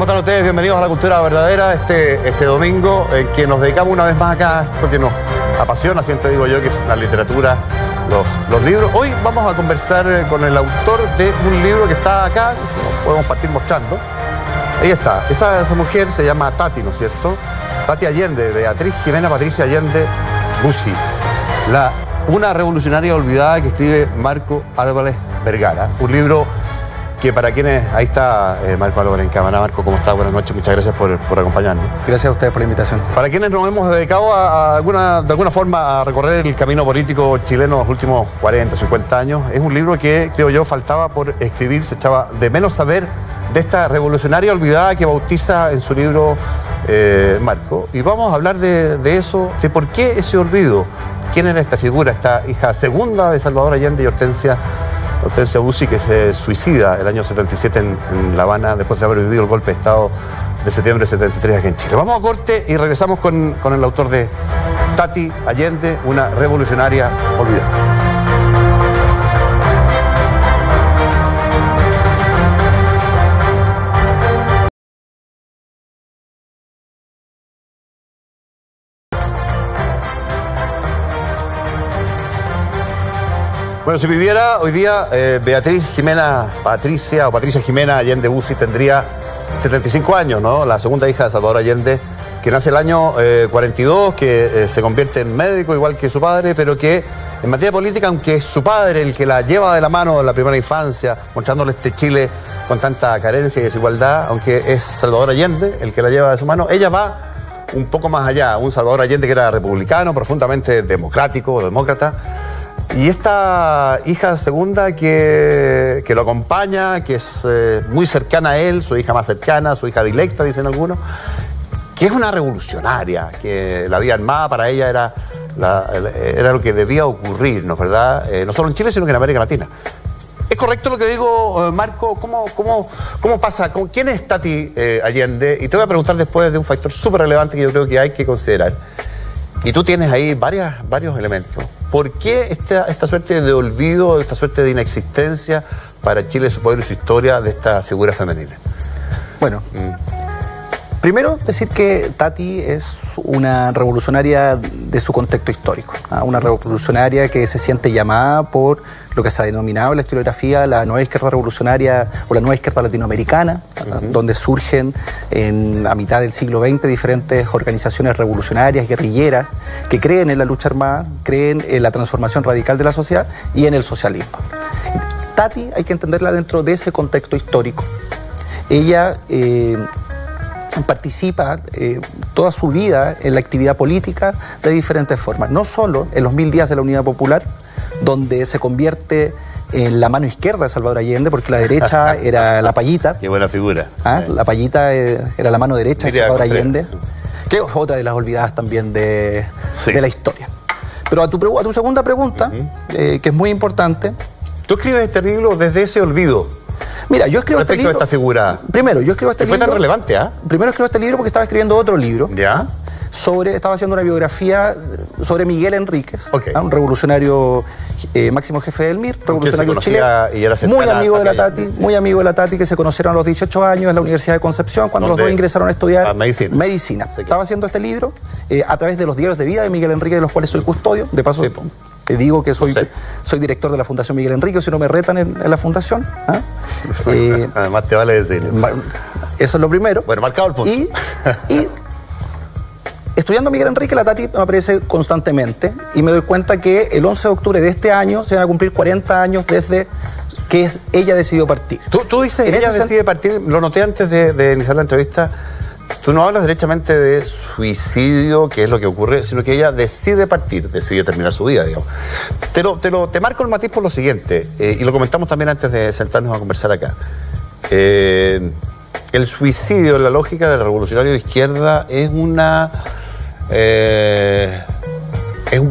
¿Cómo están ustedes? Bienvenidos a La Cultura Verdadera este domingo, en que nos dedicamos una vez más acá a esto que nos apasiona, siempre digo yo, que es la literatura, los libros. Hoy vamos a conversar con el autor de un libro que está acá, podemos partir mostrando. Ahí está, esa mujer se llama Tati, ¿no es cierto? Tati Allende, Beatriz Jimena Patricia Allende Bussi. Una revolucionaria olvidada que escribe Marco Álvarez Vergara. Un libro que para quienes... Ahí está Marco Álvarez en cámara. Marco, ¿cómo está? Buenas noches, muchas gracias por acompañarnos. Gracias a ustedes por la invitación. Para quienes nos hemos dedicado de alguna forma a recorrer el camino político chileno los últimos 40, 50 años, es un libro que, creo yo, faltaba por escribir, se echaba de menos saber de esta revolucionaria olvidada que bautiza en su libro Marco. Y vamos a hablar de eso, de por qué ese olvido. ¿Quién era esta figura, esta hija segunda de Salvador Allende y Hortensia Bussi, que se suicida el año 77 en La Habana después de haber vivido el golpe de Estado de septiembre de 73 aquí en Chile? Vamos a corte y regresamos con el autor de Tati Allende, una revolucionaria olvidada. Bueno, si viviera hoy día Beatriz Jimena Patricia o Patricia Jimena Allende Bussi tendría 75 años, ¿no? La segunda hija de Salvador Allende, que nace el año 42, que se convierte en médico igual que su padre, pero que en materia política, aunque es su padre el que la lleva de la mano en la primera infancia, mostrándole este Chile con tanta carencia y desigualdad, aunque es Salvador Allende el que la lleva de su mano, ella va un poco más allá. Un Salvador Allende que era republicano, profundamente democrático, demócrata. Y esta hija segunda que lo acompaña, que es muy cercana a él, su hija más cercana, su hija directa, dicen algunos, que es una revolucionaria, que la vida armada para ella era lo que debía ocurrir, ¿no es verdad? No solo en Chile, sino que en América Latina. ¿Es correcto lo que digo, Marco? ¿Cómo pasa? ¿Quién es Tati Allende? Y te voy a preguntar después de un factor súper relevante que yo creo que hay que considerar. Y tú tienes ahí varios elementos. ¿Por qué esta suerte de olvido, esta suerte de inexistencia para Chile, su pueblo y su historia de esta figura femenina? Bueno, primero decir que Tati es una revolucionaria de su contexto histórico, una revolucionaria que se siente llamada por lo que se ha denominado en la historiografía la nueva izquierda revolucionaria o la nueva izquierda latinoamericana, donde surgen a mitad del siglo XX diferentes organizaciones revolucionarias, guerrilleras, que creen en la lucha armada, creen en la transformación radical de la sociedad y en el socialismo. Tati hay que entenderla dentro de ese contexto histórico. Ella participa toda su vida en la actividad política de diferentes formas, no solo en los 1000 días de la Unidad Popular, donde se convierte en la mano izquierda de Salvador Allende, porque la derecha era la payita. Qué buena figura. La payita era la mano derecha de Salvador Allende, que es otra de las olvidadas también de la historia. Pero a tu segunda pregunta, que es muy importante. Tú escribes este libro desde ese olvido. Mira, yo escribo este libro... Respecto a esta figura. Primero, yo escribo este libro... ¿Fue tan relevante, Primero escribo este libro porque estaba escribiendo otro libro. ¿Ya? Estaba haciendo una biografía sobre Miguel Enríquez, un revolucionario máximo jefe del MIR, revolucionario chileno, muy amigo de la Tati, que se conocieron a los 18 años en la Universidad de Concepción, cuando los dos ingresaron a estudiar medicina. Sí, claro. Estaba haciendo este libro a través de los diarios de vida de Miguel Enríquez, de los cuales soy custodio. De paso, te digo que soy director de la Fundación Miguel Enríquez, si no me retan en la fundación. Además te vale decir. Eso es lo primero. Bueno, marcado el punto. Y estudiando a Miguel Enríquez, la Tati me aparece constantemente y me doy cuenta que el 11 de octubre de este año se van a cumplir 40 años desde que ella decidió partir. Tú dices, ella decide partir, lo noté antes de iniciar la entrevista. Tú no hablas derechamente de suicidio, que es lo que ocurre, sino que ella decide partir, decide terminar su vida, digamos. Te marco el matiz por lo siguiente, y lo comentamos también antes de sentarnos a conversar acá. El suicidio, en la lógica del revolucionario de izquierda, es un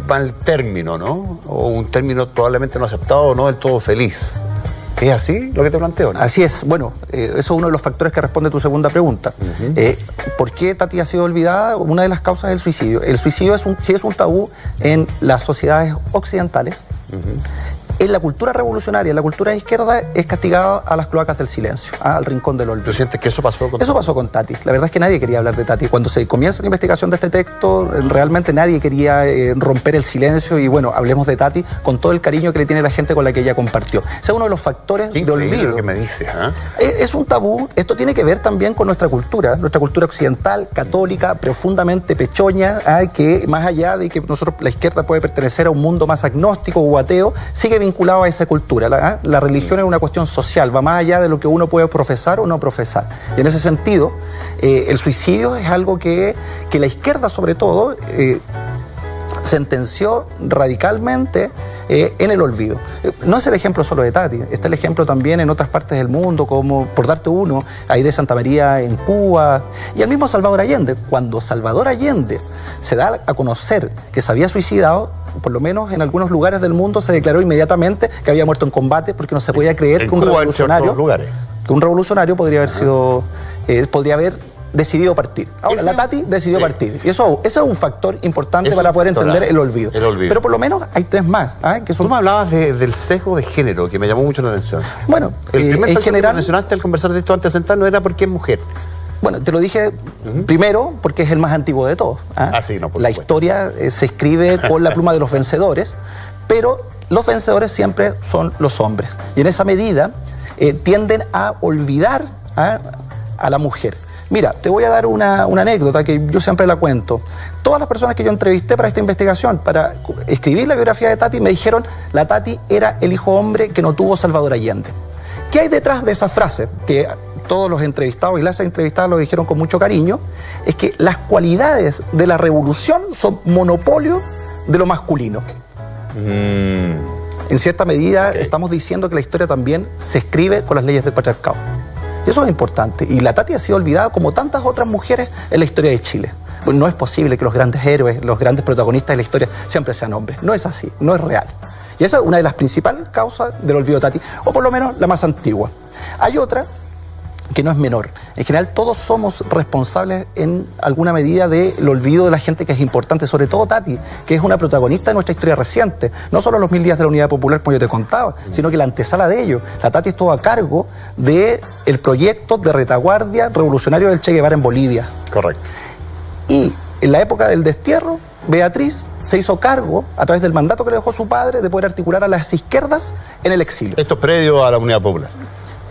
mal término, ¿no? O un término probablemente no aceptado o no del todo feliz. ¿Es así lo que te planteo, no? Así es. Bueno, eso es uno de los factores que responde a tu segunda pregunta. ¿Por qué Tati ha sido olvidada? Una de las causas es el suicidio. El suicidio sí es un tabú en las sociedades occidentales. En la cultura revolucionaria, en la cultura de izquierda, es castigado a las cloacas del silencio, al rincón del olvido. ¿Tú sientes que eso pasó con Eso pasó con Tati. La verdad es que nadie quería hablar de Tati. Cuando se comienza la investigación de este texto, realmente nadie quería romper el silencio y bueno, hablemos de Tati con todo el cariño que le tiene la gente con la que ella compartió. Ese es uno de los factores de olvido. Que me dices, Es un tabú. Esto tiene que ver también con nuestra cultura occidental, católica, profundamente pechoña, que más allá de que nosotros, la izquierda puede pertenecer a un mundo más agnóstico o ateo, sigue vinculado a esa cultura. La religión es una cuestión social, va más allá de lo que uno puede profesar o no profesar. Y en ese sentido, el suicidio es algo que la izquierda, sobre todo, sentenció radicalmente en el olvido. No es el ejemplo solo de Tati, está el ejemplo también en otras partes del mundo, como, por darte uno, ahí de Santa María en Cuba, y el mismo Salvador Allende. Cuando Salvador Allende se da a conocer que se había suicidado, por lo menos en algunos lugares del mundo se declaró inmediatamente que había muerto en combate, porque no se podía creer que un revolucionario podría haber sido, podría haber decidido partir. Ahora, la Tati decidió partir. Y eso es un factor importante para poder entender el olvido. Pero por lo menos hay tres más. Que son... Tú me hablabas del sesgo de género, que me llamó mucho la atención. Bueno, el primer en general, que mencionaste al conversar de esto antes de sentarnos era porque es mujer. Bueno, te lo dije primero porque es el más antiguo de todos. Sí, no, la historia se escribe con la pluma de los vencedores, pero los vencedores siempre son los hombres. Y en esa medida tienden a olvidar a la mujer. Mira, te voy a dar una anécdota que yo siempre la cuento. Todas las personas que yo entrevisté para esta investigación, para escribir la biografía de Tati, me dijeron: la Tati era el hijo hombre que no tuvo Salvador Allende. ¿Qué hay detrás de esa frase? Que todos los entrevistados y las entrevistadas lo dijeron con mucho cariño. Es que las cualidades de la revolución son monopolio de lo masculino. En cierta medida estamos diciendo que la historia también se escribe con las leyes del patriarcado. Y eso es importante. Y la Tati ha sido olvidada como tantas otras mujeres en la historia de Chile. Pues no es posible que los grandes héroes, los grandes protagonistas de la historia siempre sean hombres. No es así, no es real. Y esa es una de las principales causas del olvido de Tati, o por lo menos la más antigua. Hay otra que no es menor. En general todos somos responsables en alguna medida del olvido de la gente que es importante, sobre todo Tati, que es una protagonista de nuestra historia reciente. No solo los 1000 días de la Unidad Popular, como yo te contaba, sino que la antesala de ello. La Tati estuvo a cargo del proyecto de retaguardia revolucionario del Che Guevara en Bolivia. Correcto. Y en la época del destierro, Beatriz se hizo cargo, a través del mandato que le dejó su padre, de poder articular a las izquierdas en el exilio. Esto es previo a la Unidad Popular.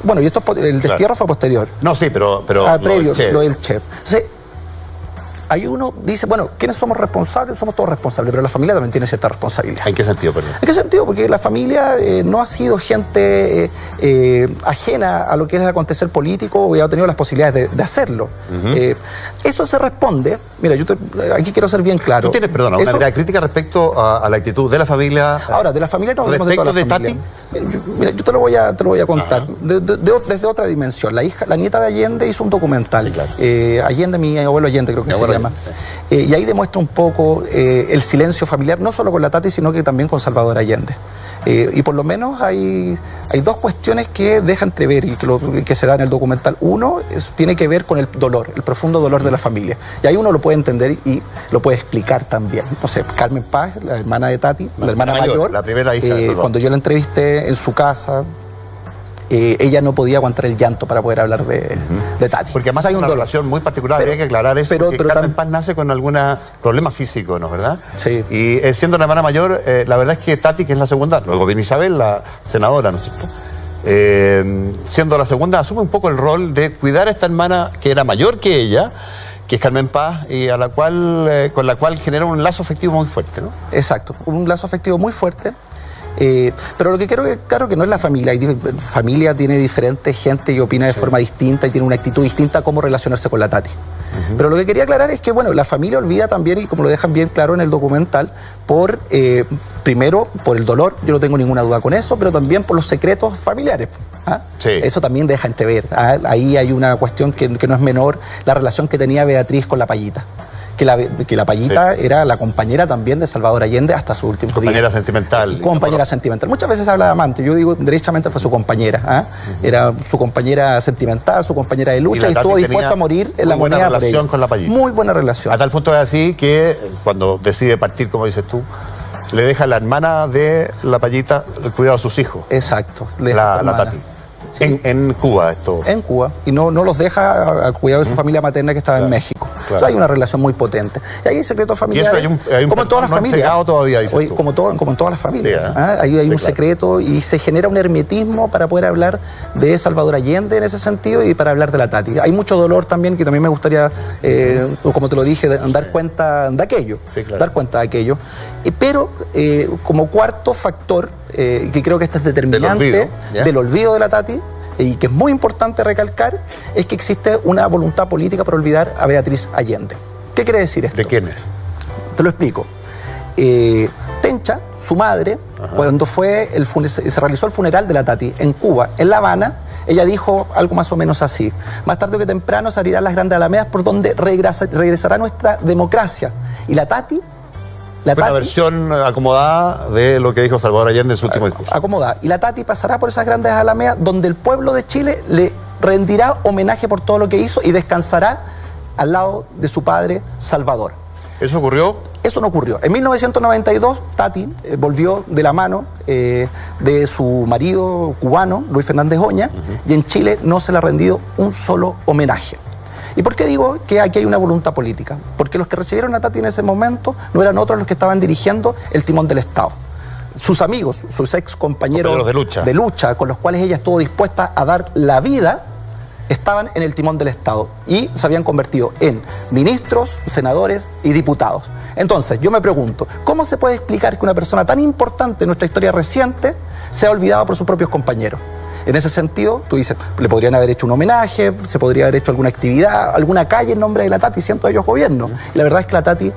Bueno, y esto, el destierro fue posterior. No, sí, pero previo, lo del Che. Entonces, ahí uno dice, bueno, ¿quiénes somos responsables? Somos todos responsables, pero la familia también tiene cierta responsabilidad. ¿En qué sentido, perdón? ¿En qué sentido? Porque la familia no ha sido gente ajena a lo que es el acontecer político y ha tenido las posibilidades de hacerlo. Eso se responde, mira, aquí quiero ser bien claro. Tú tienes, perdón, una mirada crítica respecto a la actitud de la familia. Ahora, de la familia no hablemos de toda la familia. Tati. Mira, yo te lo voy a contar desde otra dimensión. La nieta de Allende hizo un documental. Sí, claro. Allende, mi abuelo Allende, creo que se llama. Sí. Y ahí demuestra un poco el silencio familiar, no solo con la Tati, sino que también con Salvador Allende. Y por lo menos hay dos cuestiones que deja entrever y que se da en el documental. Uno tiene que ver con el dolor, el profundo dolor de la familia. Y ahí uno lo puede entender y lo puede explicar también. No sé, Carmen Paz, la hermana de Tati, la hermana mayor, la primera hija de cuando yo la entrevisté en su casa, ella no podía aguantar el llanto para poder hablar de Tati. Porque además hay una relación muy particular, habría que aclarar eso, pero Carmen Paz nace con algún problema físico, ¿no? ¿Verdad? Sí. Y siendo una hermana mayor, la verdad es que Tati, que es la segunda, luego viene Isabel, la senadora, ¿no es cierto? Siendo la segunda, asume un poco el rol de cuidar a esta hermana que era mayor que ella, que es Carmen Paz, y con la cual genera un lazo afectivo muy fuerte, ¿no? Exacto, un lazo afectivo muy fuerte. Pero lo que quiero que claro que no es la familia. Familia tiene diferente gente y opina de forma distinta y tiene una actitud distinta a cómo relacionarse con la Tati. Pero lo que quería aclarar es que, bueno, la familia olvida también, y como lo dejan bien claro en el documental, primero por el dolor, yo no tengo ninguna duda con eso, pero también por los secretos familiares. Sí. Eso también deja entrever. Ahí hay una cuestión que no es menor, la relación que tenía Beatriz con la Payita. Que la Payita era la compañera también de Salvador Allende hasta su último día. Compañera sentimental. Compañera sentimental. Muchas veces se habla de amante. Yo digo, derechamente fue su compañera. Era su compañera sentimental, su compañera de lucha, y estuvo dispuesta a morir en la moneda por ella. Con la Payita. Muy buena relación. A tal punto es así que cuando decide partir, como dices tú, Le deja la hermana de la Payita el cuidado a sus hijos. Exacto. La Tati. Sí. En Cuba esto. En Cuba. Y no los deja al cuidado de su familia materna que estaba en México. Claro. O sea, hay una relación muy potente. Y ahí hay secretos familiares. Hay un como en todas las familias. Todavía, como en todas las familias. Sí, hay un secreto y se genera un hermetismo para poder hablar de Salvador Allende en ese sentido y para hablar de la Tati. Hay mucho dolor también que también me gustaría, como te lo dije, dar cuenta de aquello. Sí, claro. Dar cuenta de aquello. Pero como cuarto factor, que creo que este es determinante del olvido de la Tati, y que es muy importante recalcar, es que existe una voluntad política para olvidar a Beatriz Allende. ¿Qué quiere decir esto? ¿De quién es? Te lo explico. Tencha, su madre, cuando se realizó el funeral de la Tati en Cuba, en La Habana, ella dijo algo más o menos así: más tarde que temprano se abrirán las grandes alamedas por donde regresará nuestra democracia. Y la Tati... Una versión acomodada de lo que dijo Salvador Allende en su último discurso. Acomodada. Y la Tati pasará por esas grandes alamedas donde el pueblo de Chile le rendirá homenaje por todo lo que hizo y descansará al lado de su padre Salvador. ¿Eso ocurrió? Eso no ocurrió. En 1992, Tati volvió de la mano de su marido cubano, Luis Fernández Oña, y en Chile no se le ha rendido un solo homenaje. ¿Y por qué digo que aquí hay una voluntad política? Porque los que recibieron a Tati en ese momento no eran otros los que estaban dirigiendo el timón del Estado. Sus amigos, sus ex compañeros de lucha, con los cuales ella estuvo dispuesta a dar la vida, estaban en el timón del Estado y se habían convertido en ministros, senadores y diputados. Entonces, yo me pregunto, ¿cómo se puede explicar que una persona tan importante en nuestra historia reciente sea olvidada por sus propios compañeros? En ese sentido, tú dices, le podrían haber hecho un homenaje, se podría haber hecho alguna actividad, alguna calle en nombre de la Tati, siendo ellos gobierno. Y la verdad es que la Tati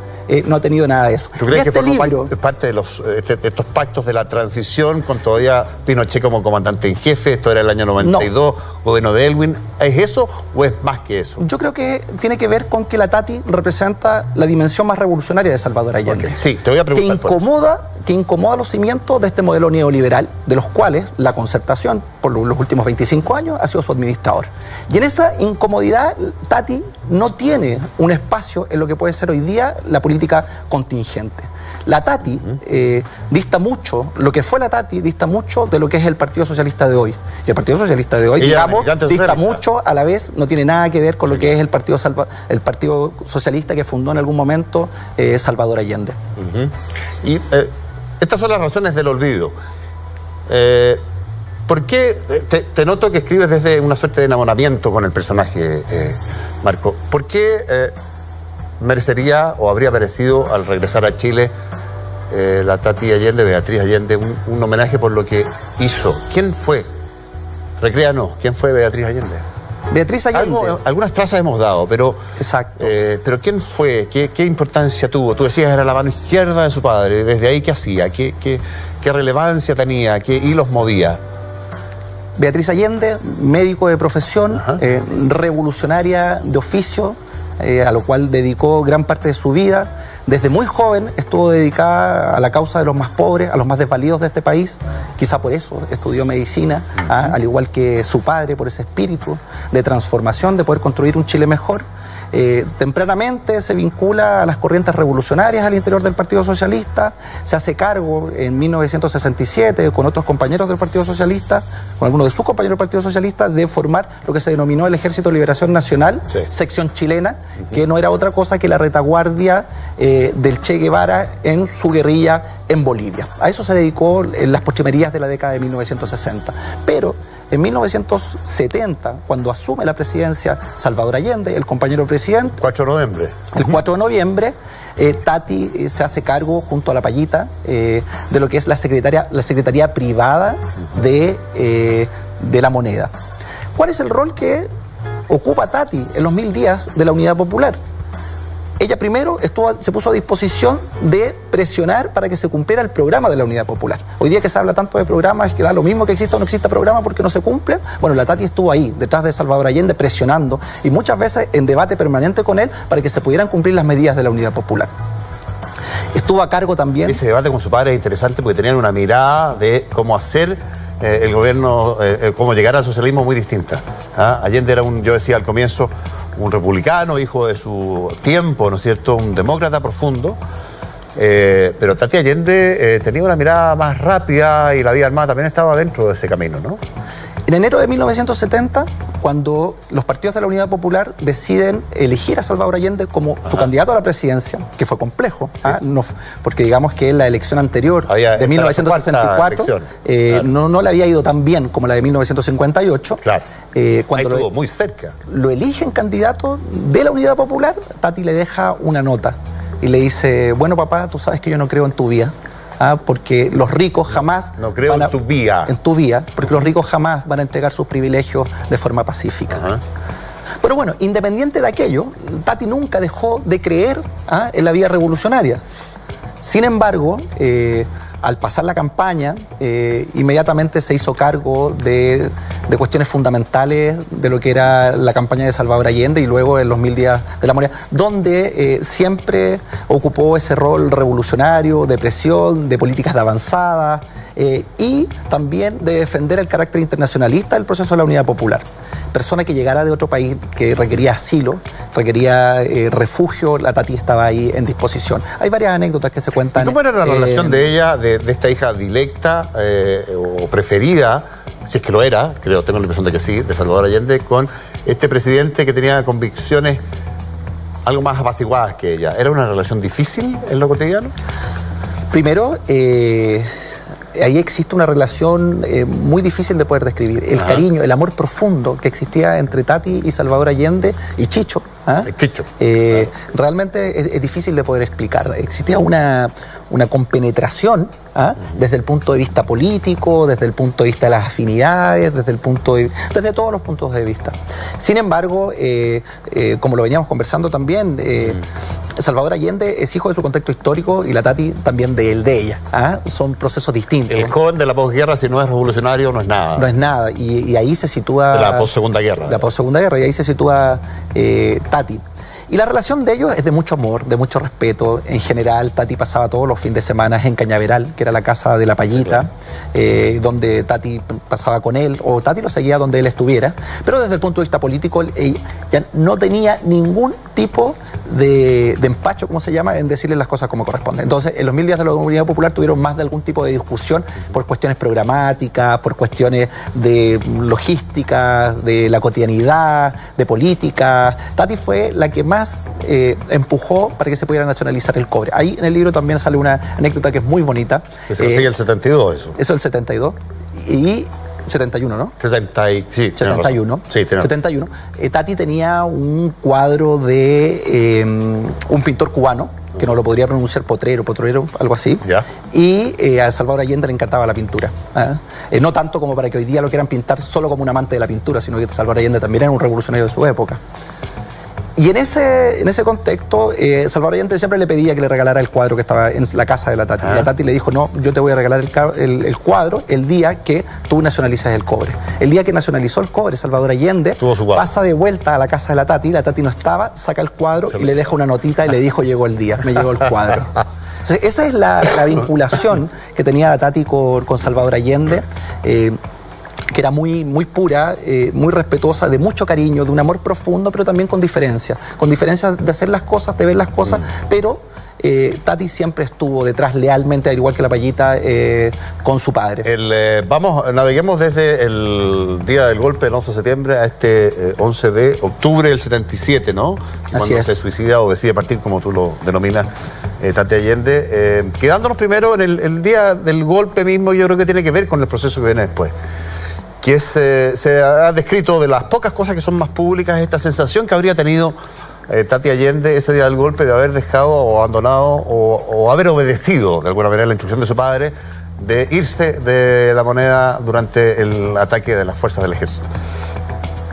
no ha tenido nada de eso. ¿Tú crees que es parte de estos pactos de la transición con todavía Pinochet como comandante en jefe? Esto era el año 92, gobierno de Elwin. ¿Es eso o es más que eso? Yo creo que tiene que ver con que la Tati representa la dimensión más revolucionaria de Salvador Allende. Okay. Sí, te voy a preguntar. Que incomoda los cimientos de este modelo neoliberal, de los cuales la Concertación, por los últimos 25 años, ha sido su administrador. Y en esa incomodidad, Tati no tiene un espacio en lo que puede ser hoy día la política contingente. La Tati dista mucho, lo que fue la Tati dista mucho de lo que es el Partido Socialista de hoy. Y el Partido Socialista de hoy, digamos, dista mucho, a la vez no tiene nada que ver con lo que es el Partido Socialista que fundó en algún momento Salvador Allende. Y estas son las razones del olvido. ¿Por qué? Te noto que escribes desde una suerte de enamoramiento con el personaje, Marco. ¿Por qué merecería o habría merecido al regresar a Chile la Tati Allende, Beatriz Allende, un homenaje por lo que hizo? ¿Quién fue? Recréanos, ¿quién fue Beatriz Allende? Beatriz Allende. Algunas trazas hemos dado, pero... Exacto. Pero ¿quién fue? ¿Qué importancia tuvo? Tú decías era la mano izquierda de su padre. ¿Desde ahí qué hacía? ¿Qué relevancia tenía? ¿Qué hilos movía? Beatriz Allende, médico de profesión, revolucionaria de oficio, a lo cual dedicó gran parte de su vida. Desde muy joven estuvo dedicada a la causa de los más pobres, a los más desvalidos de este país. Quizá por eso estudió medicina, al igual que su padre, por ese espíritu de transformación, de poder construir un Chile mejor. Tempranamente se vincula a las corrientes revolucionarias al interior del Partido Socialista, se hace cargo en 1967 con otros compañeros del Partido Socialista, con algunos de sus compañeros del Partido Socialista, de formar lo que se denominó el Ejército de Liberación Nacional, sección chilena, que no era otra cosa que la retaguardia del Che Guevara en su guerrilla en Bolivia. A eso se dedicó en las postrimerías de la década de 1960. Pero en 1970, cuando asume la presidencia Salvador Allende, el compañero presidente... 4 de noviembre. El 4 de noviembre, Tati se hace cargo, junto a la Payita, de lo que es la Secretaría Privada de la Moneda. ¿Cuál es el rol que ocupa Tati en los 1000 días de la Unidad Popular? Ella primero se puso a disposición de presionar para que se cumpliera el programa de la Unidad Popular. Hoy día que se habla tanto de programas, que da lo mismo que exista o no exista programa porque no se cumple. Bueno, la Tati estuvo ahí, detrás de Salvador Allende, presionando y muchas veces en debate permanente con él para que se pudieran cumplir las medidas de la Unidad Popular. Estuvo a cargo también... Ese debate con su padre es interesante porque tenían una mirada de cómo hacer el gobierno, cómo llegar al socialismo muy distinta. Allende era yo decía al comienzo, un republicano, hijo de su tiempo, ¿no es cierto?, un demócrata profundo, Pero Tati Allende tenía una mirada más rápida y la Vía Armada también estaba dentro de ese camino, ¿no? En enero de 1970, cuando los partidos de la Unidad Popular deciden elegir a Salvador Allende como su candidato a la presidencia, que fue complejo, sí. No, porque digamos que la elección anterior de 1964 claro. no le había ido tan bien como la de 1958. Claro. Cuando ahí estuvo muy cerca. Lo eligen candidato de la Unidad Popular, Tati le deja una nota y le dice, bueno papá, tú sabes que yo no creo en tu vía. Porque los ricos jamás... No creo en tu vía. En tu vía, porque los ricos jamás van a entregar sus privilegios de forma pacífica. Pero bueno, independiente de aquello, Tati nunca dejó de creer en la vía revolucionaria. Sin embargo, al pasar la campaña, inmediatamente se hizo cargo de cuestiones fundamentales de lo que era la campaña de Salvador Allende y luego en los 1000 días de la moneda, donde siempre ocupó ese rol revolucionario, de presión, de políticas de avanzada y también de defender el carácter internacionalista del proceso de la Unidad Popular. Persona que llegara de otro país que requería asilo, requería refugio, la Tati estaba ahí en disposición. Hay varias anécdotas que se cuentan. ¿Y cómo era la relación de ella, de esta hija dilecta o preferida, si es que lo era, creo, tengo la impresión de que sí, de Salvador Allende, con este presidente que tenía convicciones algo más apaciguadas que ella? ¿Era una relación difícil en lo cotidiano? Primero, ahí existe una relación muy difícil de poder describir. El cariño, el amor profundo que existía entre Tati y Salvador Allende y Chicho. Chicho. Realmente es difícil de poder explicar. Existía una compenetración desde el punto de vista político, desde el punto de vista de las afinidades, desde todos los puntos de vista. Sin embargo, como lo veníamos conversando también, Salvador Allende es hijo de su contexto histórico y la Tati también de ella. Son procesos distintos. El joven de la posguerra, si no es revolucionario, no es nada. No es nada. Y ahí se sitúa... De la possegunda guerra. La possegunda guerra, y ahí se sitúa Tati. Y la relación de ellos es de mucho amor, de mucho respeto. En general, Tati pasaba todos los fines de semana en Cañaveral, que era la casa de la Payita, donde Tati pasaba con él, o Tati lo seguía donde él estuviera. Pero desde el punto de vista político, ella no tenía ningún tipo de empacho, como se llama, en decirle las cosas como corresponde. Entonces, en los 1000 días de la Unidad Popular tuvieron más de algún tipo de discusión por cuestiones programáticas, por cuestiones de logística, de la cotidianidad, de política. Tati fue la que más empujó para que se pudiera nacionalizar el cobre. Ahí en el libro también sale una anécdota que es muy bonita. Eso sigue el 72, eso. Eso el 72. Y 71, ¿no? 71. Sí, 71. Tati tenía un cuadro de un pintor cubano, que no lo podría pronunciar, Potrero, algo así. Ya. Y a Salvador Allende le encantaba la pintura. No tanto como para que hoy día lo quieran pintar solo como un amante de la pintura, sino que Salvador Allende también era un revolucionario de su época. Y en ese contexto, Salvador Allende siempre le pedía que le regalara el cuadro que estaba en la casa de la Tati. La Tati le dijo, no, yo te voy a regalar el cuadro el día que tú nacionalizas el cobre. El día que nacionalizó el cobre, Salvador Allende pasa de vuelta a la casa de la Tati no estaba, saca el cuadro y le deja una notita y le dijo, llegó el día, me llegó el cuadro. Entonces, esa es la vinculación que tenía la Tati con Salvador Allende. Que era muy pura, muy respetuosa, de mucho cariño, de un amor profundo, pero también con diferencia de hacer las cosas, de ver las cosas, pero Tati siempre estuvo detrás lealmente, al igual que la Payita, con su padre. Naveguemos desde el día del golpe del 11 de septiembre a este 11 de octubre del 77, ¿no? Cuando se suicida o decide partir, como tú lo denominas, Tati Allende. Quedándonos primero en el día del golpe mismo, yo creo que tiene que ver con el proceso que viene después. Que se ha descrito de las pocas cosas que son más públicas, esta sensación que habría tenido Tati Allende ese día del golpe de haber dejado o abandonado o haber obedecido de alguna manera la instrucción de su padre de irse de La Moneda durante el ataque de las fuerzas del ejército.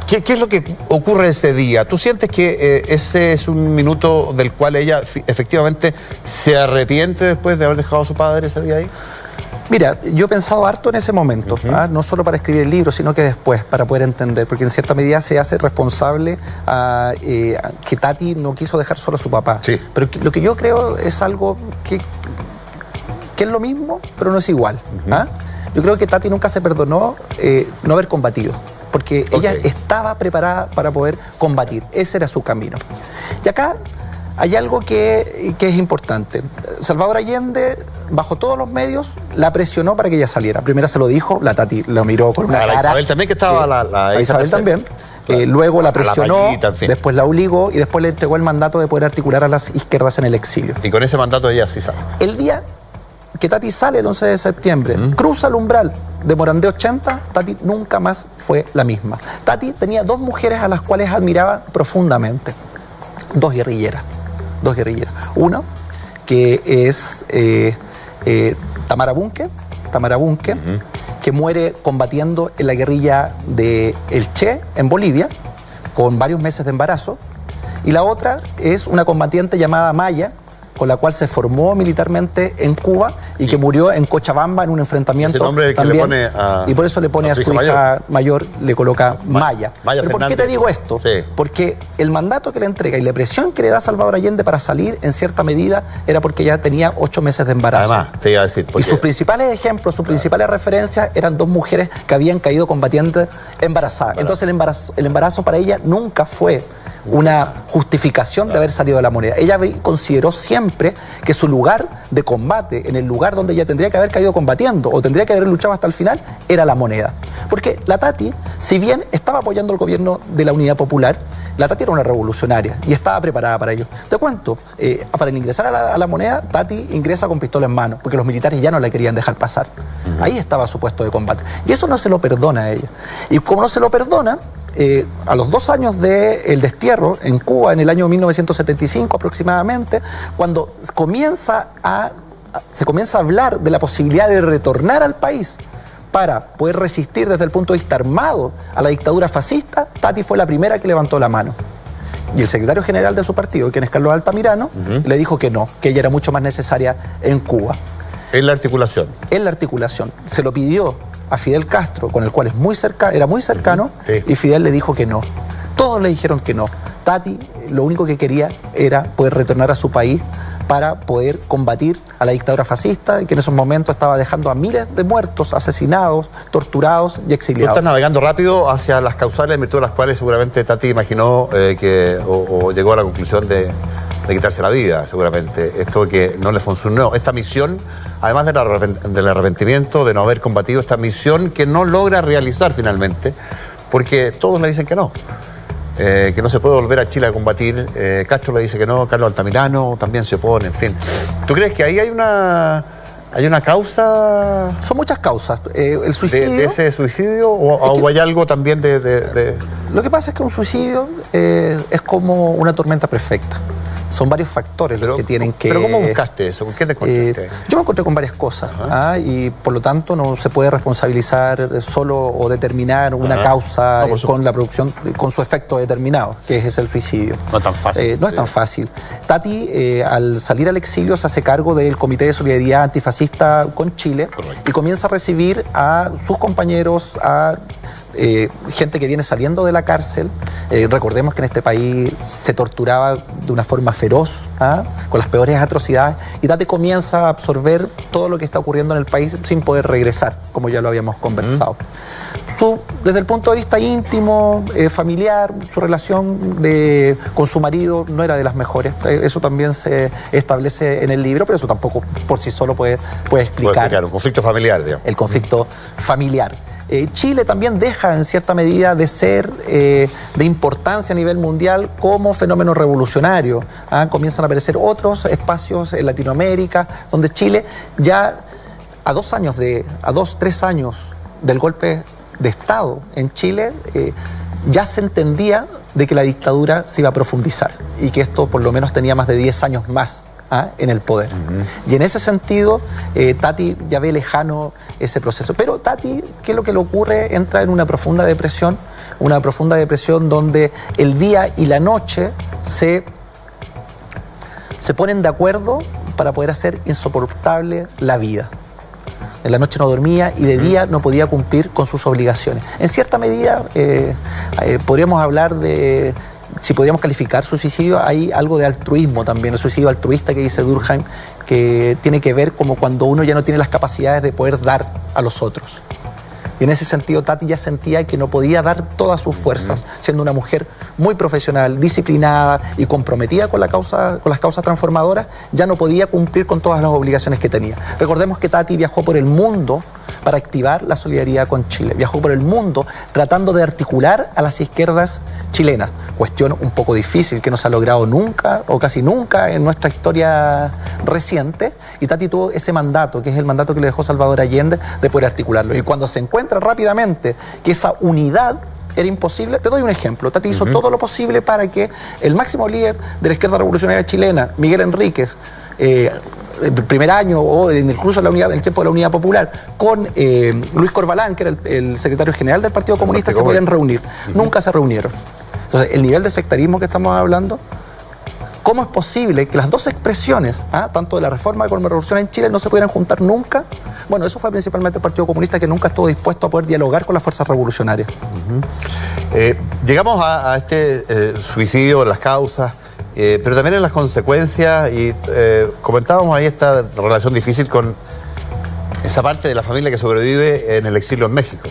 ¿Qué es lo que ocurre ese día? ¿Tú sientes que ese es un minuto del cual ella efectivamente se arrepiente después de haber dejado a su padre ese día ahí? Mira, yo he pensado harto en ese momento, no solo para escribir el libro, sino que después, para poder entender, porque en cierta medida se hace responsable a que Tati no quiso dejar solo a su papá. Sí. Pero lo que yo creo es algo que es lo mismo, pero no es igual. Yo creo que Tati nunca se perdonó no haber combatido, porque ella estaba preparada para poder combatir, ese era su camino. Y acá hay algo que es importante. Salvador Allende, bajo todos los medios, la presionó para que ella saliera. Primero se lo dijo, la Tati lo miró con una cara. Isabel también, que estaba la Isabel también. Claro. Luego la presionó, después la obligó y después le entregó el mandato de poder articular a las izquierdas en el exilio. Y con ese mandato ella sí sale. El día que Tati sale, el 11 de septiembre, cruza el umbral de Morandé 80, Tati nunca más fue la misma. Tati tenía dos mujeres a las cuales admiraba profundamente. Dos guerrilleras. Una, que es Tamara Bunke, que muere combatiendo en la guerrilla de El Che, en Bolivia, con varios meses de embarazo. Y la otra es una combatiente llamada Maya, con la cual se formó militarmente en Cuba y que murió en Cochabamba en un enfrentamiento. Ese nombre también, que le pone y por eso le pone a su hija mayor, le coloca Maya. ¿Pero por qué te digo esto? Sí. Porque el mandato que le entrega y la presión que le da Salvador Allende para salir, en cierta medida, era porque ya tenía 8 meses de embarazo. Además, te iba a decir. Y sus principales ejemplos, sus principales referencias eran dos mujeres que habían caído combatientes embarazadas. Entonces el embarazo para ella nunca fue una justificación de haber salido de la moneda. Ella consideró siempre que su lugar de combate, en el lugar donde ella tendría que haber caído combatiendo o tendría que haber luchado hasta el final, era la moneda. Porque la Tati, si bien estaba apoyando el gobierno de la Unidad Popular, la Tati era una revolucionaria y estaba preparada para ello. Te cuento, para ingresar a la moneda, Tati ingresa con pistola en mano, porque los militares ya no la querían dejar pasar. Ahí estaba su puesto de combate. Y eso no se lo perdona a ella. Y como no se lo perdona, a los 2 años del destierro en Cuba, en el año 1975 aproximadamente, cuando se comienza a hablar de la posibilidad de retornar al país para poder resistir desde el punto de vista armado a la dictadura fascista, Tati fue la primera que levantó la mano. Y el secretario general de su partido, quien es Carlos Altamirano, le dijo que no, que ella era mucho más necesaria en Cuba. En la articulación. En la articulación. Se lo pidió a Fidel Castro, con el cual era muy cercano, sí. Y Fidel le dijo que no. Todos le dijeron que no. Tati lo único que quería era poder retornar a su país para poder combatir a la dictadura fascista, y que en esos momentos estaba dejando a miles de muertos, asesinados, torturados y exiliados. Tú estás navegando rápido hacia las causales en virtud de las cuales seguramente Tati imaginó o llegó a la conclusión de quitarse la vida, seguramente. Esto que no le funcionó. Esta misión, además del arrepentimiento de no haber combatido, esta misión que no logra realizar finalmente, porque todos le dicen que no. Que no se puede volver a Chile a combatir. Castro le dice que no, Carlos Altamirano también se opone, en fin. ¿Tú crees que ahí hay una causa? Son muchas causas. El suicidio. ¿De ese suicidio? ¿O hay algo también de...? Lo que pasa es que un suicidio es como una tormenta perfecta. Son varios factores los que tienen que... ¿Pero cómo buscaste eso? ¿Con qué te encontraste? Yo me encontré con varias cosas, y por lo tanto no se puede responsabilizar solo o determinar una causa con la producción, con su efecto determinado, que es el suicidio. No es tan fácil. No es tan fácil. Tati, al salir al exilio, se hace cargo del Comité de Solidaridad Antifascista con Chile. Correcto. Y comienza a recibir a sus compañeros, a gente que viene saliendo de la cárcel. Recordemos que en este país se torturaba de una forma feroz, con las peores atrocidades, y Tati comienza a absorber todo lo que está ocurriendo en el país sin poder regresar, como ya lo habíamos conversado. Desde el punto de vista íntimo, familiar, su relación con su marido no era de las mejores. Eso también se establece en el libro, pero eso tampoco por sí solo puede explicar. Un conflicto familiar, digamos. El conflicto familiar. Chile también deja en cierta medida de ser de importancia a nivel mundial como fenómeno revolucionario. Comienzan a aparecer otros espacios en Latinoamérica donde Chile ya a 3 años del golpe de Estado en Chile ya se entendía de que la dictadura se iba a profundizar y que esto por lo menos tenía más de 10 años más en el poder. Y en ese sentido, Tati ya ve lejano ese proceso. Pero Tati, ¿qué es lo que le ocurre? Entra en una profunda depresión donde el día y la noche se ponen de acuerdo para poder hacer insoportable la vida. En la noche no dormía y de día no podía cumplir con sus obligaciones. En cierta medida, podríamos hablar de... Si podríamos calificar su suicidio, hay algo de altruismo también, el suicidio altruista que dice Durkheim, que tiene que ver como cuando uno ya no tiene las capacidades de poder dar a los otros. Y en ese sentido Tati ya sentía que no podía dar todas sus fuerzas, siendo una mujer muy profesional, disciplinada y comprometida con la causa, con las causas transformadoras, ya no podía cumplir con todas las obligaciones que tenía. Recordemos que Tati viajó por el mundo para activar la solidaridad con Chile. Viajó por el mundo tratando de articular a las izquierdas chilenas. Cuestión un poco difícil que no se ha logrado nunca o casi nunca en nuestra historia reciente. Y Tati tuvo ese mandato, que es el mandato que le dejó Salvador Allende, de poder articularlo. Y cuando se encuentra rápidamente que esa unidad era imposible, te doy un ejemplo. Tati hizo todo lo posible para que el máximo líder de la izquierda revolucionaria chilena, Miguel Enríquez, el primer año o incluso en el tiempo de la Unidad Popular, con Luis Corbalán, que era el secretario general del Partido Comunista, se pudieran reunir. Nunca se reunieron. Entonces, el nivel de sectarismo que estamos hablando, ¿cómo es posible que las dos expresiones, tanto de la reforma como de la revolución en Chile, no se pudieran juntar nunca? Bueno, eso fue principalmente el Partido Comunista, que nunca estuvo dispuesto a poder dialogar con las fuerzas revolucionarias. Llegamos a este suicidio, las causas, pero también en las consecuencias, y comentábamos ahí esta relación difícil con esa parte de la familia que sobrevive en el exilio en México.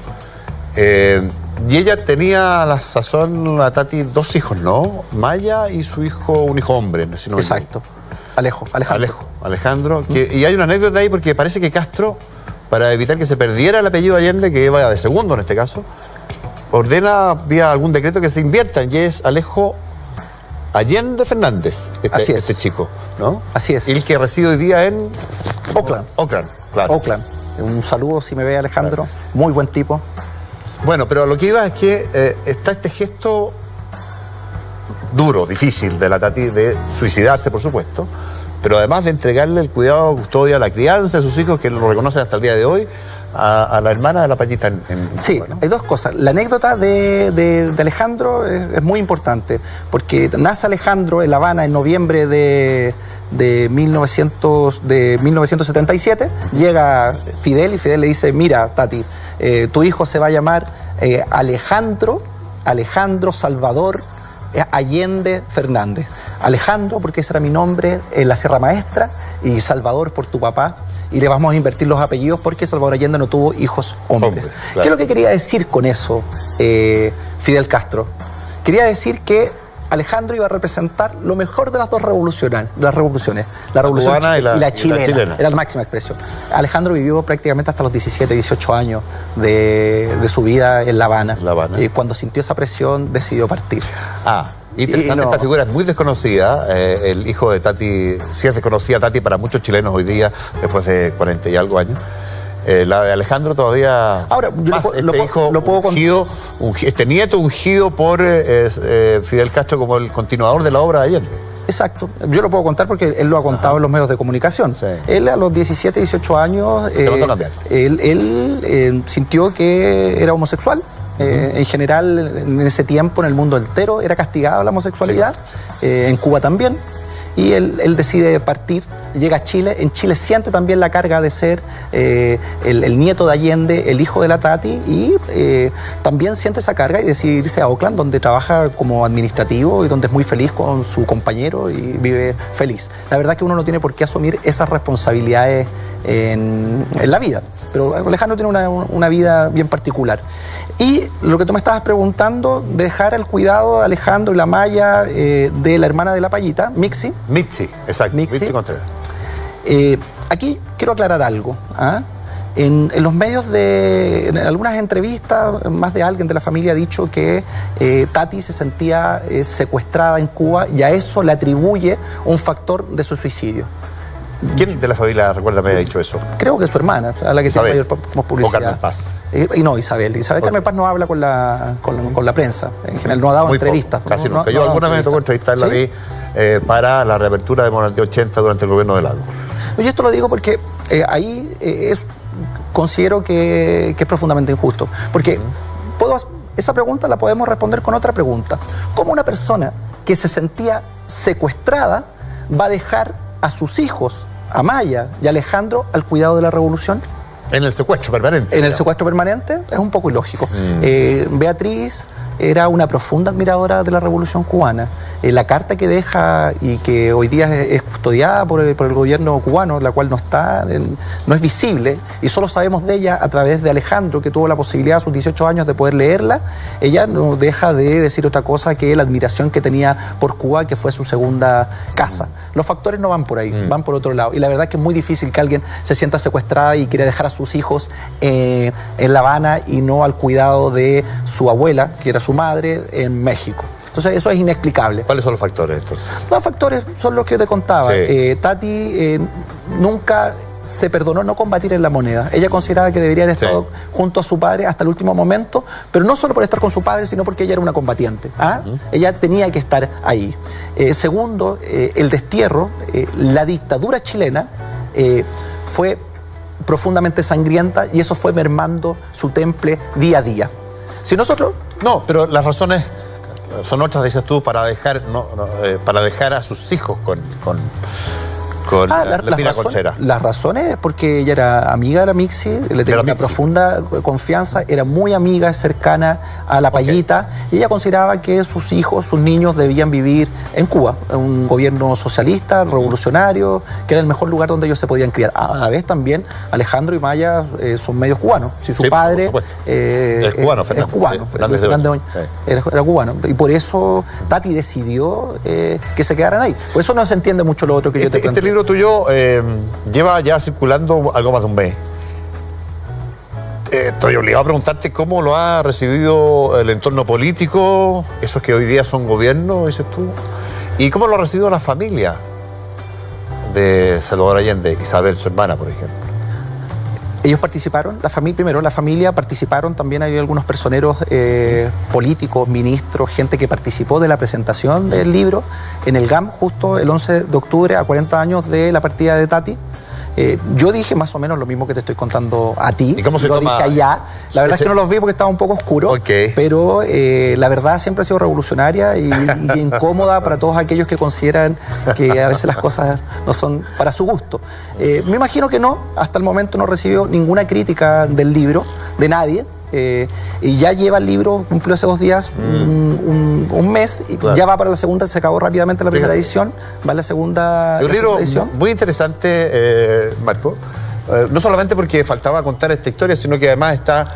Y ella tenía a la sazón, a Tati, dos hijos, ¿no? Maya y su hijo, un hijo hombre, si no me Exacto. Alejandro. Y hay una anécdota ahí porque parece que Castro, para evitar que se perdiera el apellido Allende, que iba de segundo en este caso, ordena vía algún decreto que se inviertan, y es Alejo Allende Fernández, este chico, ¿no? Así es. Y el que reside hoy día en Oakland. Claro. Oakland. Un saludo si me ve, Alejandro. Claro. Muy buen tipo. Bueno, pero lo que iba es que está este gesto duro, difícil de la Tati, de suicidarse, por supuesto, pero además de entregarle el cuidado, custodia, la crianza de sus hijos, que lo reconocen hasta el día de hoy, a la hermana de la Payita en sí, Cuba, ¿no? Hay dos cosas. La anécdota de Alejandro es muy importante, porque nace Alejandro en La Habana en noviembre de 1977, llega Fidel y Fidel le dice: mira, Tati, tu hijo se va a llamar Alejandro Salvador Allende Fernández. Alejandro, porque ese era mi nombre en la Sierra Maestra, y Salvador por tu papá, y le vamos a invertir los apellidos porque Salvador Allende no tuvo hijos hombres. Claro. ¿Qué es lo que quería decir con eso Fidel Castro? Quería decir que Alejandro iba a representar lo mejor de las dos revoluciones, la revolución y la chilena. Era la máxima expresión. Alejandro vivió prácticamente hasta los 17, 18 años de su vida en La Habana. Y cuando sintió esa presión decidió partir. Interesante, esta figura es muy desconocida. El hijo de Tati, sí es desconocida Tati para muchos chilenos hoy día, después de 40 y algo años. La de Alejandro todavía. Ahora, yo lo puedo ungido, este nieto ungido por Fidel Castro como el continuador de la obra de Allende. Exacto, yo lo puedo contar porque él lo ha contado en los medios de comunicación. Sí. Él a los 17, 18 años, él sintió que era homosexual. En general, en ese tiempo, en el mundo entero, era castigada la homosexualidad, en Cuba también. Y él decide partir, llega a Chile. En Chile siente también la carga de ser el nieto de Allende, el hijo de la Tati, y también siente esa carga y decide irse a Oakland, donde trabaja como administrativo y donde es muy feliz con su compañero y vive feliz. La verdad es que uno no tiene por qué asumir esas responsabilidades en la vida, pero Alejandro tiene una vida bien particular. Y lo que tú me estabas preguntando, dejar el cuidado de Alejandro y la Maya de la hermana de la Payita, Mixi, exacto. Mixi Contreras. Aquí quiero aclarar algo. En los medios en algunas entrevistas, más de alguien de la familia ha dicho que Tati se sentía secuestrada en Cuba y a eso le atribuye un factor de su suicidio. ¿Quién de la familia, recuérdame, ha dicho eso? Creo que su hermana, a la que se mayor como publicidad. O Carmen Paz. Y no, Isabel. Carmen Paz no habla con la prensa. En general no ha dado entrevistas. Casi nunca. Yo alguna vez me tocó entrevistarla para la reapertura de Morandé 80 durante el gobierno de Lago. Y esto lo digo porque ahí considero que es profundamente injusto. Porque esa pregunta la podemos responder con otra pregunta. ¿Cómo una persona que se sentía secuestrada va a dejar a sus hijos, a Maya y a Alejandro, al cuidado de la revolución? En el secuestro permanente. En el secuestro permanente es un poco ilógico. Beatriz era una profunda admiradora de la Revolución Cubana. La carta que deja y que hoy día es custodiada por el gobierno cubano, la cual no es visible, y solo sabemos de ella a través de Alejandro, que tuvo la posibilidad a sus 18 años de poder leerla. Ella no deja de decir otra cosa que la admiración que tenía por Cuba, que fue su segunda casa. Los factores no van por ahí, van por otro lado. Y la verdad es que es muy difícil que alguien se sienta secuestrada y quiera dejar a sus hijos en La Habana y no al cuidado de su abuela, que era su madre, en México. Entonces eso es inexplicable. ¿Cuáles son los factores entonces? Los factores son los que yo te contaba. Sí. Tati nunca se perdonó no combatir en La Moneda. Ella consideraba que debería haber estado junto a su padre hasta el último momento, pero no solo por estar con su padre, sino porque ella era una combatiente. Ella tenía que estar ahí. Segundo, el destierro, la dictadura chilena fue profundamente sangrienta y eso fue mermando su temple día a día. Si nosotros... No, pero las razones son otras, dices tú, para dejar a sus hijos con la Conchera. Las razones es porque ella era amiga de la Mixi, le tenía una profunda confianza, era muy amiga, cercana a la Payita, y ella consideraba que sus hijos, sus niños debían vivir en Cuba, en un gobierno socialista, revolucionario, que era el mejor lugar donde ellos se podían criar. A la vez también Alejandro y Maya son medios cubanos. Si su padre es cubano, Fernández era cubano, y por eso Tati decidió que se quedaran ahí. Por eso no se entiende mucho lo otro que yo te planteé. Este libro tuyo lleva ya circulando algo más de un mes. Estoy obligado a preguntarte cómo lo ha recibido el entorno político, esos que hoy día son gobierno, dices tú, y cómo lo ha recibido la familia de Salvador Allende, Isabel, su hermana, por ejemplo. Ellos participaron, la familia participaron, también hay algunos personeros políticos, ministros, gente que participó de la presentación del libro en el GAM, justo el 11 de octubre, a 40 años de la partida de Tati. Yo dije más o menos lo mismo que te estoy contando a ti. ¿Y cómo se lo dije allá. La verdad es que no los vi porque estaba un poco oscuro, pero la verdad siempre ha sido revolucionaria y incómoda para todos aquellos que consideran que a veces las cosas no son para su gusto. Me imagino que no, hasta el momento no recibió ninguna crítica del libro, de nadie. Y ya lleva el libro, cumplió hace 2 días, un mes, y ya va para la segunda, se acabó rápidamente la primera edición, va la segunda edición. Muy interesante, Marco, no solamente porque faltaba contar esta historia, sino que además está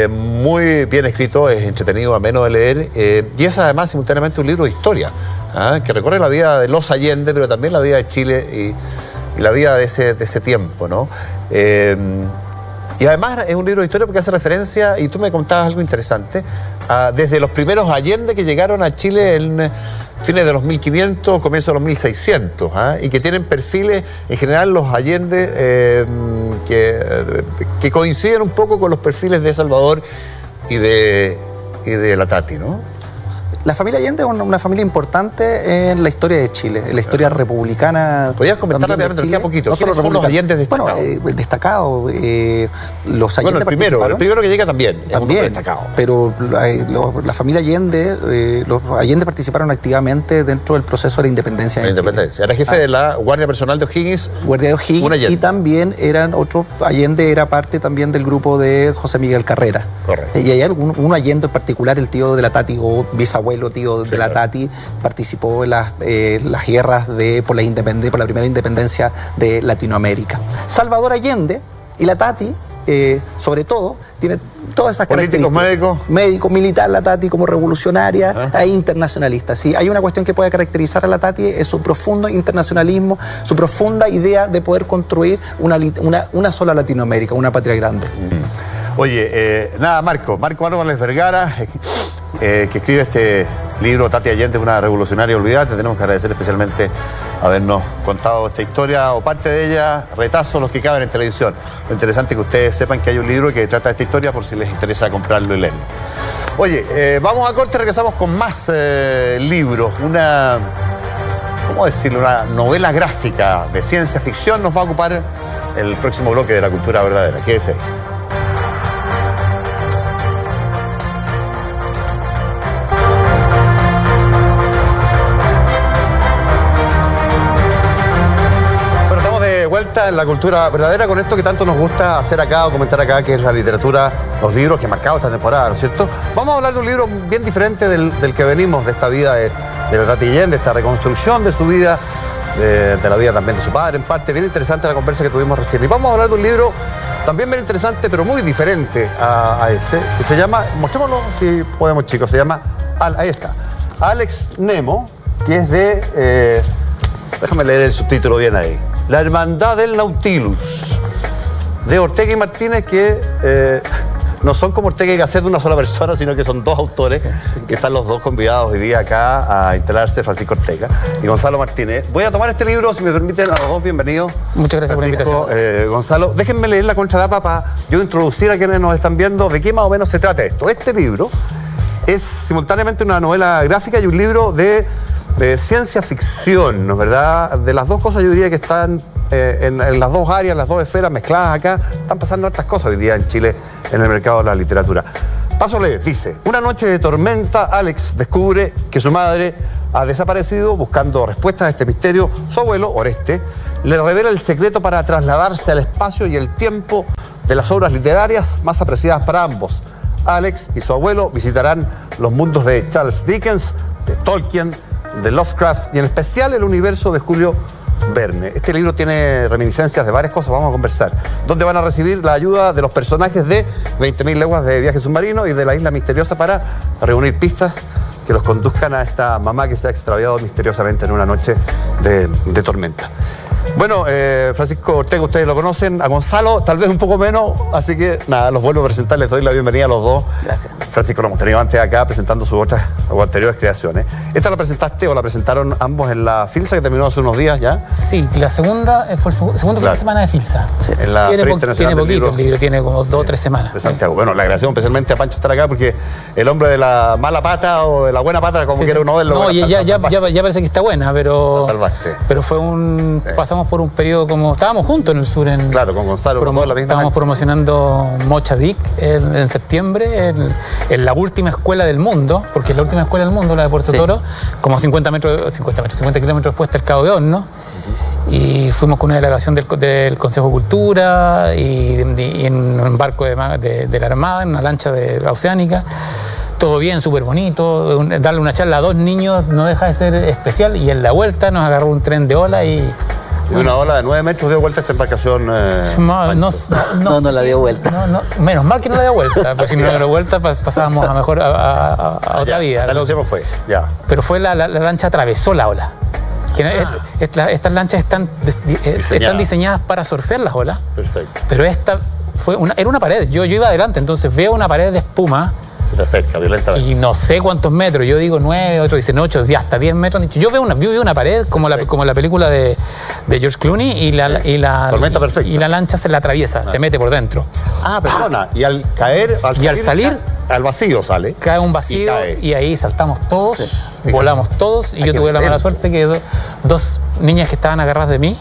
muy bien escrito, es entretenido, ameno de leer, y es además simultáneamente un libro de historia, que recorre la vida de los Allende, pero también la vida de Chile y la vida de ese tiempo, ¿no? Y además es un libro de historia porque hace referencia, y tú me contabas algo interesante, desde los primeros Allende que llegaron a Chile en fines de los 1500, comienzo de los 1600, y que tienen perfiles, en general los Allende, que coinciden un poco con los perfiles de Salvador y de la Tati, ¿no? La familia Allende es una familia importante en la historia de Chile, en la historia republicana. ¿Podrías comentar rápidamente un poquito? No solo los Allende destacados. Bueno, destacados. Los Allende el primero que llega también destacado. Pero la familia Allende, los Allende participaron activamente dentro del proceso de la independencia. Era jefe de la Guardia Personal de O'Higgins. Guardia de O'Higgins, y también eran otros. Allende era parte también del grupo de José Miguel Carrera. Correcto. Y hay un Allende en particular, el tío de la Tati, o bisabuelo tío de la Tati, participó en las guerras por la primera independencia de Latinoamérica. Salvador Allende y la Tati, sobre todo, tiene todas esas características. Políticos, médico, militar, la Tati como revolucionaria e internacionalista. Si hay una cuestión que puede caracterizar a la Tati, es su profundo internacionalismo, su profunda idea de poder construir una sola Latinoamérica, una patria grande. Oye, Marco Álvarez Vergara, que escribe este libro, Tati Allende, una revolucionaria olvidada. Te tenemos que agradecer especialmente habernos contado esta historia, o parte de ella, retazos los que caben en televisión. Lo interesante es que ustedes sepan que hay un libro que trata esta historia por si les interesa comprarlo y leerlo. Oye, vamos a corte, regresamos con más libros. ¿Cómo decirlo? Una novela gráfica de ciencia ficción nos va a ocupar el próximo bloque de La Cultura Verdadera. Quédese ahí. vuelta en la cultura verdadera con esto que tanto nos gusta hacer acá o comentar acá, que es la literatura, los libros que han marcado esta temporada, ¿no es cierto? Vamos a hablar de un libro bien diferente del que venimos, de esta vida de Tati Allende, de esta reconstrucción de su vida, de la vida también de su padre, en parte. Bien interesante la conversa que tuvimos recién. Y vamos a hablar de un libro también bien interesante, pero muy diferente a ese, que se llama, mostrémoslo si podemos, chicos, se llama, ahí está, Alex Nemo, que es de, déjame leer el subtítulo bien ahí, La Hermandad del Nautilus, de Ortega y Martínez, que no son como Ortega y Gasset de una sola persona, sino que son dos autores, que están los dos convidados hoy día acá a instalarse, Francisco Ortega y Gonzalo Martínez. Voy a tomar este libro, si me permiten, a los dos, bienvenidos. Muchas gracias Francisco, por la invitación. Gonzalo, déjenme leer la contratapa para yo introducir a quienes nos están viendo de qué más o menos se trata esto. Este libro es simultáneamente una novela gráfica y un libro de ciencia ficción, ¿no es verdad? De las dos cosas yo diría que están en las dos áreas, las dos esferas mezcladas acá. Están pasando hartas cosas hoy día en Chile en el mercado de la literatura. Paso a leer, dice: una noche de tormenta, Alex descubre que su madre ha desaparecido. Buscando respuestas a este misterio, su abuelo, Oreste, le revela el secreto para trasladarse al espacio y el tiempo de las obras literarias más apreciadas para ambos. Alex y su abuelo visitarán los mundos de Charles Dickens, de Tolkien, de Lovecraft y en especial el universo de Julio Verne. Este libro tiene reminiscencias de varias cosas, vamos a conversar. Donde van a recibir la ayuda de los personajes de 20.000 leguas de viaje submarino y de la isla misteriosa para reunir pistas que los conduzcan a esta mamá que se ha extraviado misteriosamente en una noche de tormenta. Bueno, Francisco Ortega, ustedes lo conocen, a Gonzalo tal vez un poco menos, así que nada, los vuelvo a presentar, les doy la bienvenida a los dos. Gracias. Francisco lo hemos tenido antes acá presentando sus otras o anteriores creaciones. ¿Esta la presentaste o la presentaron ambos en la Filsa que terminó hace unos días ya? Sí, la segunda fue el segundo fin de semana de Filsa. Sí. En la tiene Feria Internacional poquito del Libro el libro, tiene como 2 o 3 semanas. De Santiago. Bueno, le agradecemos especialmente a Pancho estar acá porque el hombre de la mala pata o de la buena pata, como quiera uno verlo. No, ya parece que está buena, pero... La salvaste. Pero fue un... Sí. Pasamos por un periodo como... Estábamos juntos en el sur. Claro, con Gonzalo. Estábamos promocionando Mocha Dick en septiembre, en la última escuela del mundo, porque es la última escuela del mundo, la de Puerto Toro, como 50 kilómetros después del Cabo de Horno. Y fuimos con una delegación del Consejo de Cultura y en un barco de la Armada, en una lancha oceánica. Todo bien, súper bonito. Darle una charla a 2 niños no deja de ser especial. Y en la vuelta nos agarró un tren de ola y... una ola de 9 metros dio vuelta a esta embarcación. No la dio vuelta. Menos mal que no la dio vuelta, porque si no la dio vuelta pasábamos a mejor a otra vida. Fue, ya. Pero fue la lancha atravesó la ola. Estas lanchas están diseñadas para surfear las olas. Perfecto. Pero esta era una pared. Yo iba adelante, entonces veo una pared de espuma. Se acerca violentamente. Y no sé cuántos metros. Yo digo 9, otros dicen 8, hasta 10 metros. Yo veo una pared como la película de George Clooney y la tormenta perfecta. Y la lancha se la atraviesa, se mete por dentro. Perdona. Y al caer, al salir, al vacío sale. Cae un vacío y ahí saltamos todos, volamos todos. Y yo tuve la mala suerte que 2 niñas que estaban agarradas de mí.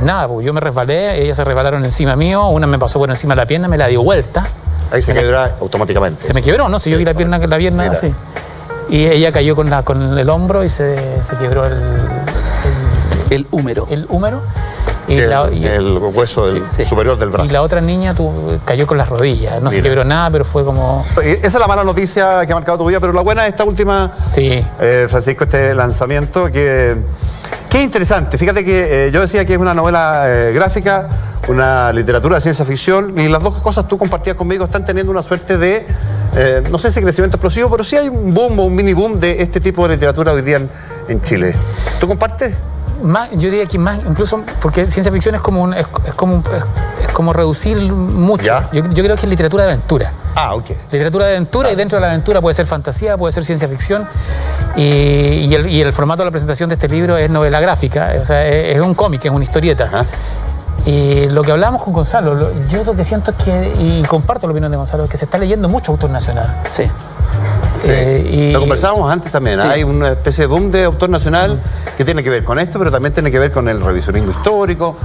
Nada, pues yo me resbalé, ellas se resbalaron encima mío, una me pasó por encima de la pierna, me la dio vuelta. Ahí se quebró automáticamente. Se me quebró, ¿no? Si yo vi la pierna así. Y ella cayó con el hombro y se quebró el húmero. El húmero. El hueso superior del brazo. Y la otra niña cayó con las rodillas. No se quebró nada, pero fue como... Esa es la mala noticia que ha marcado tu vida, pero la buena es esta última, Francisco, este lanzamiento que es interesante. Fíjate que yo decía que es una novela gráfica, una literatura de ciencia ficción, y las dos cosas tú compartías conmigo están teniendo una suerte de, no sé si crecimiento explosivo, pero sí hay un boom o un mini boom de este tipo de literatura hoy día en Chile. ¿Tú compartes? Más, yo diría que más, incluso porque ciencia ficción es como reducir mucho. Yo creo que es literatura de aventura. Literatura de aventura, y dentro de la aventura puede ser fantasía, puede ser ciencia ficción. Y el formato de la presentación de este libro es novela gráfica, o sea, es un cómic, es una historieta. Y lo que hablábamos con Gonzalo, yo lo que siento es que, y comparto la opinión de Gonzalo, es que se está leyendo mucho autor nacional. Lo conversábamos antes también, hay una especie de boom de autor nacional que tiene que ver con esto, pero también tiene que ver con el revisionismo histórico,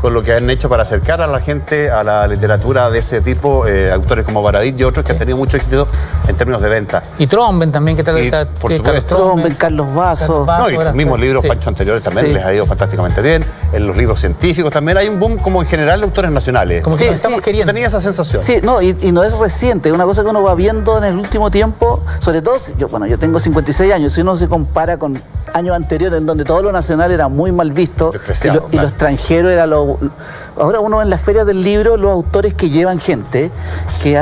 con lo que han hecho para acercar a la gente a la literatura de ese tipo, autores como Baradit y otros que han tenido mucho éxito en términos de venta. Y Tromben también, ¿qué tal? Por supuesto. Tromben, Carlos Vaso. No, y los mismos libros Pancho anteriores también les ha ido fantásticamente bien. En los libros científicos también hay un boom como en general de autores nacionales. Como que estamos queriendo. Tenía esa sensación. Sí, no, y no es reciente, es una cosa que uno va viendo en el último tiempo, sobre todo, yo tengo 56 años, si uno se compara con años anteriores en donde todo lo nacional era muy mal visto y lo extranjero era lo... Ahora uno en las ferias del libro, los autores que llevan gente, que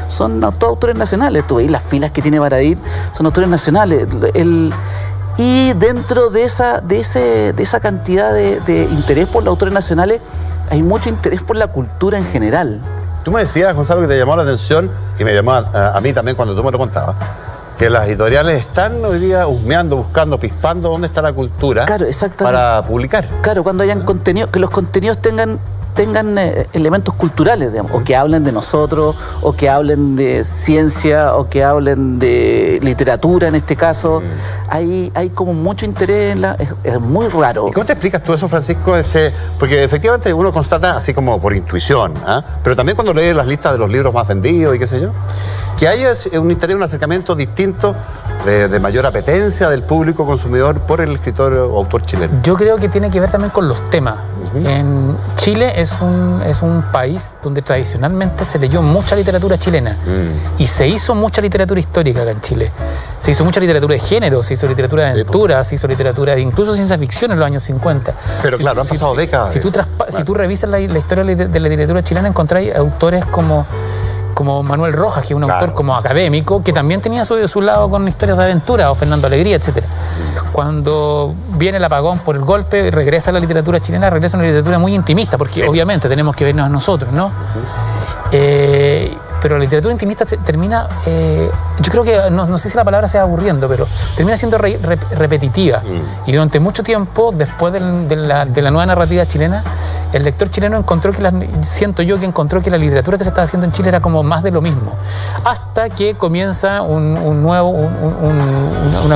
son todos autores nacionales, tú veis las filas que tiene Baradit, son autores nacionales. Y dentro de esa cantidad de interés por los autores nacionales, hay mucho interés por la cultura en general. Tú me decías, Gonzalo, que te llamó la atención, y me llamó a mí también cuando tú me lo contabas, que las editoriales están hoy día husmeando, buscando, pispando dónde está la cultura, claro, exactamente, para publicar. Claro, cuando hayan contenido, que los contenidos tengan elementos culturales, digamos, o que hablen de nosotros, o que hablen de ciencia, o que hablen de literatura en este caso. Hay como mucho interés es muy raro. ¿Y cómo te explicas tú eso, Francisco? Porque efectivamente uno constata así como por intuición, pero también cuando lees las listas de los libros más vendidos y qué sé yo, que hay un interés, un acercamiento distinto de mayor apetencia del público consumidor por el escritor o autor chileno. Yo creo que tiene que ver también con los temas. En Chile es un país donde tradicionalmente se leyó mucha literatura chilena y se hizo mucha literatura histórica acá en Chile. Se hizo mucha literatura de género, se hizo literatura de aventura, se hizo literatura de incluso ciencia ficción en los años 50. Pero claro, han pasado décadas. Si tú revisas la historia de la literatura chilena, encontráis autores como Manuel Rojas, que es un autor como académico, que también tenía su lado con historias de aventura, o Fernando Alegría, etc. Cuando viene el apagón por el golpe, regresa a la literatura chilena, regresa a una literatura muy intimista, porque obviamente tenemos que vernos a nosotros, ¿no? Pero la literatura intimista termina, yo creo que, no sé si la palabra sea aburriendo, pero termina siendo repetitiva. Y durante mucho tiempo, después de la nueva narrativa chilena, el lector chileno encontró siento yo que encontró que la literatura que se estaba haciendo en Chile era como más de lo mismo. Hasta que comienza una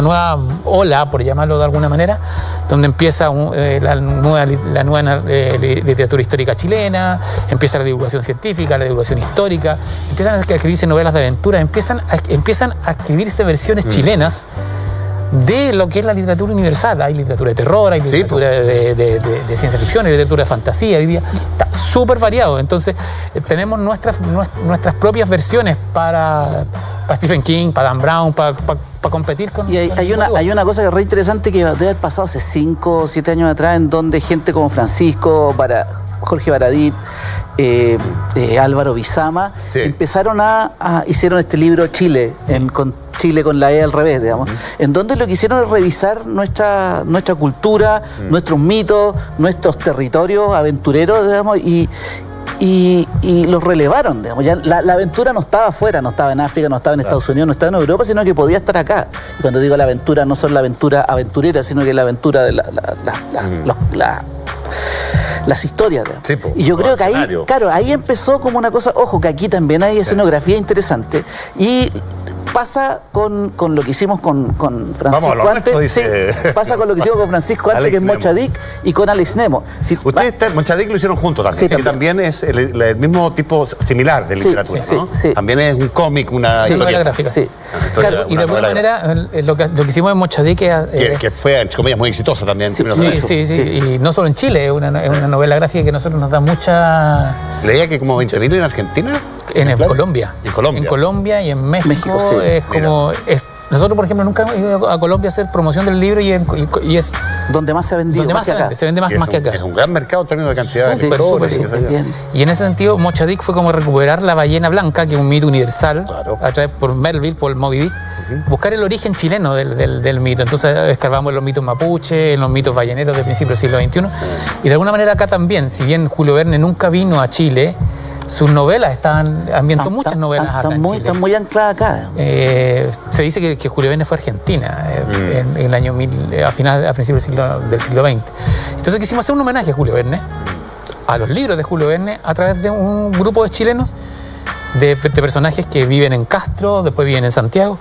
nueva ola, por llamarlo de alguna manera, donde empieza la nueva literatura histórica chilena, empieza la divulgación científica, la divulgación histórica, empiezan a escribirse novelas de aventura, empiezan a escribirse versiones chilenas de lo que es la literatura universal. Hay literatura de terror, hay literatura de ciencia ficción, hay literatura de fantasía. Hoy día está súper variado. Entonces, tenemos nuestras propias versiones para Stephen King, para Dan Brown, para competir con... Y hay una cosa que es re interesante que debe haber pasado hace 5 o 7 años atrás, en donde gente como Francisco, Jorge Baradit, Álvaro Bizama, empezaron hicieron este libro Chile, con Chile con la E al revés, digamos, en donde lo que hicieron es revisar nuestra cultura, nuestros mitos, nuestros territorios aventureros, digamos, y los relevaron, digamos. Ya la aventura no estaba afuera, no estaba en África, no estaba en Estados Unidos, no estaba en Europa, sino que podía estar acá. Y cuando digo la aventura, no solo la aventura aventurera, sino que la aventura de las historias. Y yo creo que ahí, claro, ahí empezó como una cosa, ojo, que aquí también hay escenografía interesante, y pasa con lo que hicimos con Francisco antes. Pasa con lo que hicimos con Francisco antes, que es Mochadic, y con Alex Nemo. Ustedes, Mochadic lo hicieron juntos también, que también es el mismo tipo similar de literatura, ¿no? También es un cómic, una novela gráfica. Claro, y de alguna manera lo que hicimos en Mochadic que fue, entre comillas, muy exitosa también. Y no solo en Chile, es una novela gráfica que a nosotros nos da mucha... Leía que como 20.000 en Argentina. En Colombia. En Colombia y en México es como... Nosotros, por ejemplo, nunca hemos ido a Colombia a hacer promoción del libro y es... Donde más se ha vendido. Donde más se vende, se vende más que acá. Es un gran mercado en términos de cantidad de lectores. Y en ese sentido, Mochadic fue como recuperar la ballena blanca, que es un mito universal, a través por Melville, por Moby Dick, buscar el origen chileno del mito. Entonces escarbamos en los mitos mapuche, en los mitos balleneros del principio del siglo XXI. Y de alguna manera acá también, si bien Julio Verne nunca vino a Chile, sus novelas ambientó muchas novelas acá en Chile. Están muy ancladas acá. Se dice que Julio Verne fue a Argentina en el año a principios del siglo XX. Entonces quisimos hacer un homenaje a Julio Verne, a los libros de Julio Verne, a través de un grupo de chilenos, de personajes que viven en Castro, después viven en Santiago,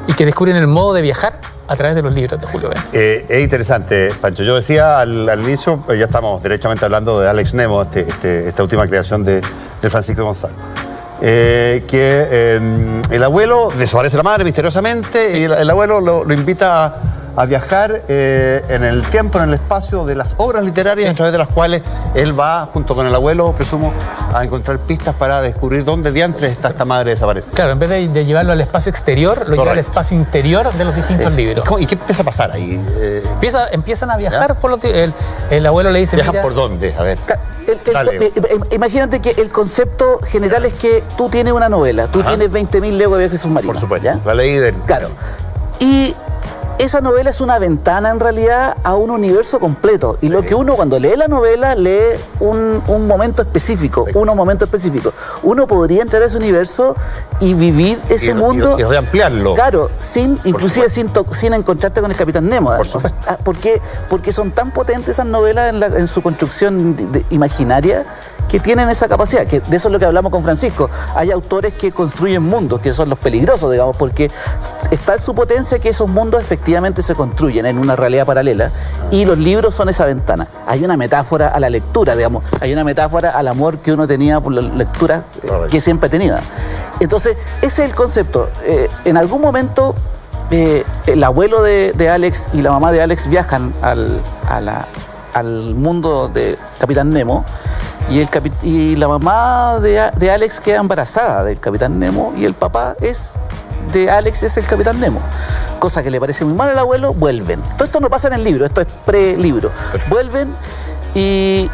y que descubren el modo de viajar a través de los libros de Julio Verne. Es interesante, Pancho. Yo decía al inicio, ya estamos derechamente hablando de Alex Nemo, esta última creación de Francisco Gonzalo. El abuelo desaparece la madre misteriosamente, sí. Y el abuelo lo invita a viajar en el tiempo, en el espacio de las obras literarias, sí. A través de las cuales él va, junto con el abuelo, presumo, a encontrar pistas para descubrir dónde diantres está esta madre desaparecida. Claro, en vez de llevarlo al espacio exterior, lo lleva al espacio interior de los distintos libros. ¿Y qué empieza a pasar ahí? Empiezan a viajar por los... El abuelo le dice... ¿Viajan por dónde? A ver. Imagínate que el concepto general es que tú tienes una novela, tú tienes 20.000 leguas de viaje submarino. Por supuesto, ¿ya? La leí de... Claro. Y esa novela es una ventana en realidad a un universo completo. Y lo que uno cuando lee la novela lee un momento específico, unos momentos específicos. Uno podría entrar a ese universo y vivir ese mundo. Y reampliarlo. Claro, inclusive sin encontrarte con el Capitán Nemo. Por supuesto. Porque son tan potentes esas novelas en su construcción imaginaria que tienen esa capacidad, que de eso es lo que hablamos con Francisco. Hay autores que construyen mundos, que son los peligrosos, digamos, porque está en su potencia que esos mundos efectivamente se construyen en una realidad paralela y los libros son esa ventana. Hay una metáfora a la lectura, digamos, hay una metáfora al amor que uno tenía por la lectura que siempre tenía. Entonces, ese es el concepto. En algún momento, el abuelo de Alex y la mamá de Alex viajan al mundo de Capitán Nemo. Y la mamá de Alex queda embarazada del Capitán Nemo y el papá de Alex es el Capitán Nemo. Cosa que le parece muy mal al abuelo, vuelven. Todo esto no pasa en el libro, esto es pre-libro. Vuelven y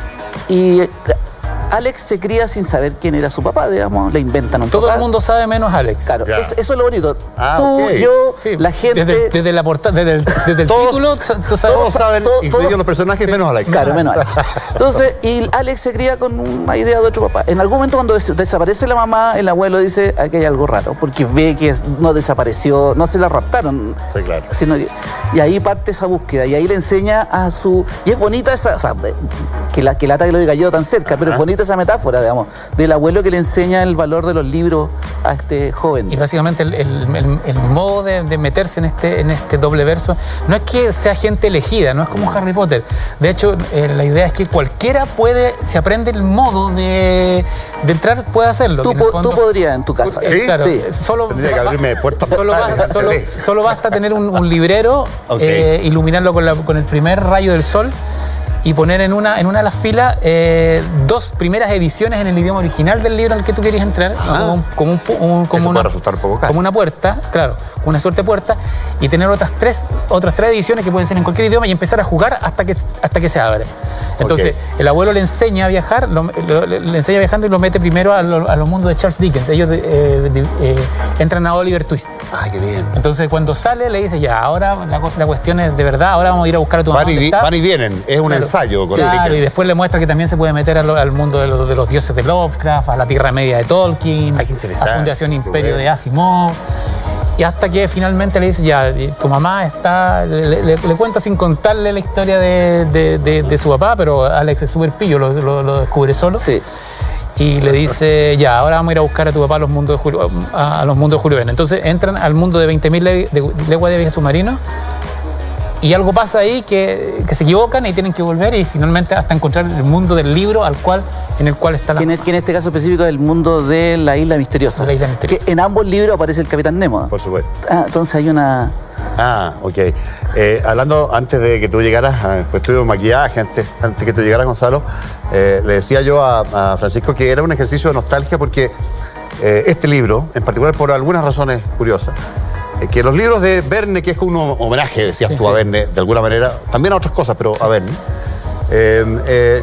Alex se cría sin saber quién era su papá, digamos, le inventan un Todo papá. el mundo sabe menos Alex. Claro, eso es lo bonito. Tú, yo, sí, la gente... Desde la portada, desde el título, todos saben, incluidos los personajes, menos Alex. Claro, menos Alex. Entonces, y Alex se cría con una idea de otro papá. En algún momento cuando desaparece la mamá, el abuelo dice, aquí hay algo raro, porque ve que no desapareció, no se la raptaron. Sí, claro. Y ahí parte esa búsqueda, y ahí le enseña a su... Y es bonita esa... O sea, que lata que lo diga yo tan cerca, pero es bonita esa metáfora, digamos, del abuelo que le enseña el valor de los libros a este joven. Y básicamente el modo de meterse en este doble verso no es que sea gente elegida, no es como Harry Potter. De hecho, la idea es que cualquiera puede, si aprende el modo de entrar, puede hacerlo. Tú podrías en tu casa. ¿Sí? Claro, sí. Tendría que abrirme puertas. Solo basta tener un librero, iluminarlo con el primer rayo del sol y poner en una de las filas 2 primeras ediciones en el idioma original del libro al que tú querías entrar, como una puerta, claro, una suerte de puerta, y tener otras tres ediciones que pueden ser en cualquier idioma y empezar a jugar hasta que se abre. Entonces, el abuelo le enseña a viajar, le enseña viajando y lo mete primero a los mundos de Charles Dickens. Ellos entran a Oliver Twist. Ah, qué bien. Entonces, cuando sale, le dice, ya, ahora la cuestión es de verdad, ahora vamos a ir a buscar a tu mamá. Van y vienen, es un ensayo con Claro, y después le muestra que también se puede meter al mundo de los dioses de Lovecraft, a la Tierra Media de Tolkien, a Fundación Imperio de Asimov. Y hasta que finalmente le dice, ya, tu mamá está... Le cuenta sin contarle la historia de su papá, pero Alex es súper pillo, lo descubre solo. Sí. Y le dice, ya, ahora vamos a ir a buscar a tu papá a los mundos de Julio Verne. Entonces entran al mundo de 20.000 leguas de viaje submarino. Y algo pasa ahí que se equivocan y tienen que volver y finalmente hasta encontrar el mundo del libro en el cual está la... Que en este caso específico es el mundo de la Isla Misteriosa. La Isla Misteriosa. Que en ambos libros aparece el Capitán Nemo. Por supuesto. Entonces hay una... Ok. Hablando antes de que tú llegaras, pues tuvimos maquillaje, antes que tú llegaras, Gonzalo, le decía yo a Francisco que era un ejercicio de nostalgia porque este libro, en particular por algunas razones curiosas, que los libros de Verne, que es un homenaje, decías tú, a Verne, de alguna manera, también a otras cosas, pero a Verne,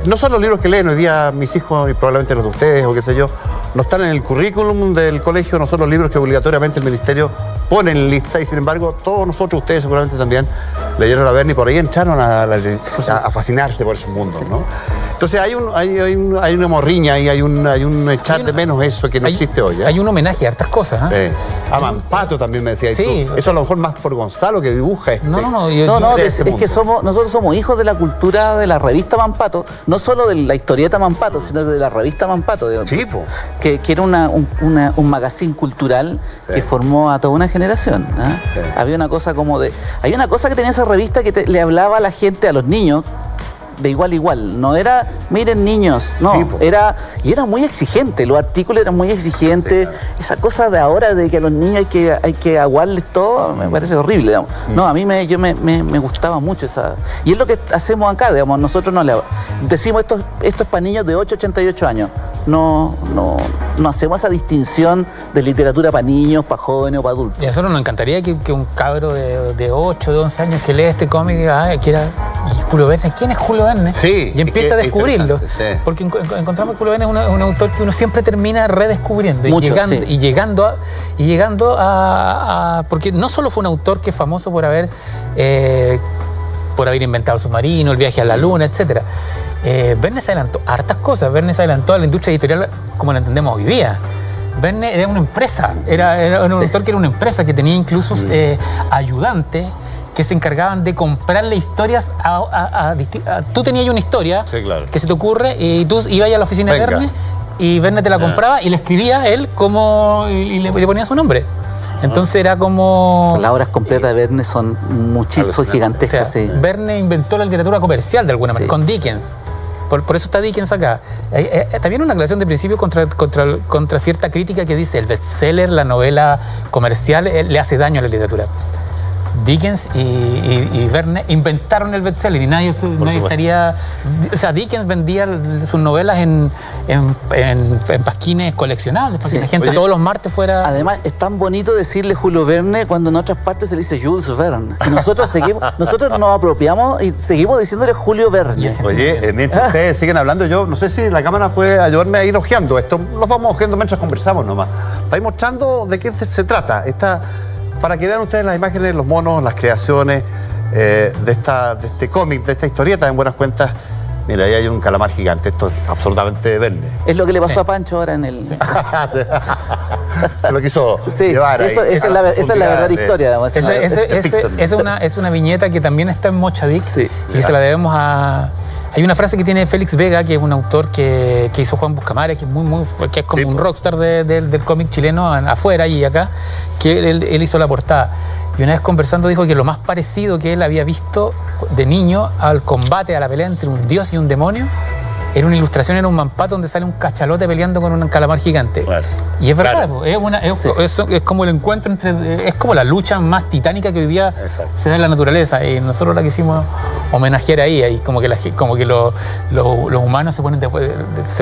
no son los libros que leen hoy día mis hijos y probablemente los de ustedes o qué sé yo, no están en el currículum del colegio, no son los libros que obligatoriamente el ministerio pone en lista y sin embargo todos nosotros, ustedes seguramente también, leyeron a Verne y por ahí entraron a fascinarse por esos mundos, ¿no? Entonces hay una morriña y hay un echar de menos eso que no existe hoy. Hay un homenaje a hartas cosas. A Mampato también me decías sí, tú. Eso a lo mejor más por Gonzalo que dibuja este. No, es que nosotros somos hijos de la cultura de la revista Mampato, no solo de la historieta Mampato, sino de la revista Mampato, sí, que era un magazine cultural que formó a toda una generación. Sí. Había una cosa que tenía esa revista que le hablaba a la gente, a los niños, de igual a igual. No era, miren niños, no, sí, y era muy exigente, los artículos eran muy exigentes. Sí, claro. Esa cosa de ahora de que a los niños hay que aguarles todo, me parece horrible, digamos. No, a mí me gustaba mucho esa. Y es lo que hacemos acá, digamos, nosotros no le decimos esto es para niños de 8 a 88 años. No hacemos esa distinción de literatura para niños, para jóvenes o para adultos. Y a nosotros nos encantaría que un cabro de 8, de 11 años que lee este cómic diga, ¿y Julio Verne? ¿Quién es Julio Verne? Sí, y empieza a descubrirlo. Sí. Porque encontramos que Julio Verne es un autor que uno siempre termina redescubriendo. Mucho, y llegando a... Porque no solo fue un autor que es famoso por haber inventado el submarino, el viaje a la luna, etc. Verne se adelantó a hartas cosas. Verne se adelantó a la industria editorial como la entendemos hoy día. Verne era una empresa, era un autor que era una empresa que tenía incluso ayudantes que se encargaban de comprarle historias tú tenías una historia, sí, claro, que se te ocurre y tú ibas a la oficina de Verne y Verne te la compraba y le escribía él y le ponía su nombre. Entonces era como... Las obras completas de Verne son muchísimas, gigantescas. O sea, Verne inventó la literatura comercial de alguna manera, con Dickens. Por eso está Dickens acá. También una aclaración de principio contra cierta crítica que dice el bestseller, la novela comercial, le hace daño a la literatura. Dickens y Verne inventaron el bestseller y nadie estaría... O sea, Dickens vendía sus novelas en pasquines coleccionables para que la gente todos los martes fuera... Además, es tan bonito decirle Julio Verne cuando en otras partes se le dice Jules Verne. Y nosotros nos apropiamos y seguimos diciéndole Julio Verne. Oye, mientras ustedes siguen hablando, yo no sé si la cámara puede ayudarme a ir hojeando esto. Los vamos hojeando mientras conversamos nomás. Para ir mostrando de qué se trata. Para que vean ustedes las imágenes de los monos, las creaciones de este cómic, de esta historieta, en buenas cuentas. Mira, ahí hay un calamar gigante. Esto es absolutamente Verne. Es lo que le pasó a Pancho ahora en el... Se lo quiso llevar ahí. Esa es la verdadera historia. Es una viñeta que también está en Mocha Dick y se la debemos a... Hay una frase que tiene Félix Vega, que es un autor que hizo Juan Buscamares, que es como un rockstar del cómic chileno afuera y acá, que él hizo la portada. Y una vez conversando dijo que lo más parecido que él había visto de niño al combate, a la pelea entre un dios y un demonio, era una ilustración en un Mampato donde sale un cachalote peleando con un calamar gigante. Claro. Y es verdad, claro. Es como el encuentro es como la lucha más titánica que hoy día se da en la naturaleza. Y nosotros la quisimos homenajear ahí como que los humanos se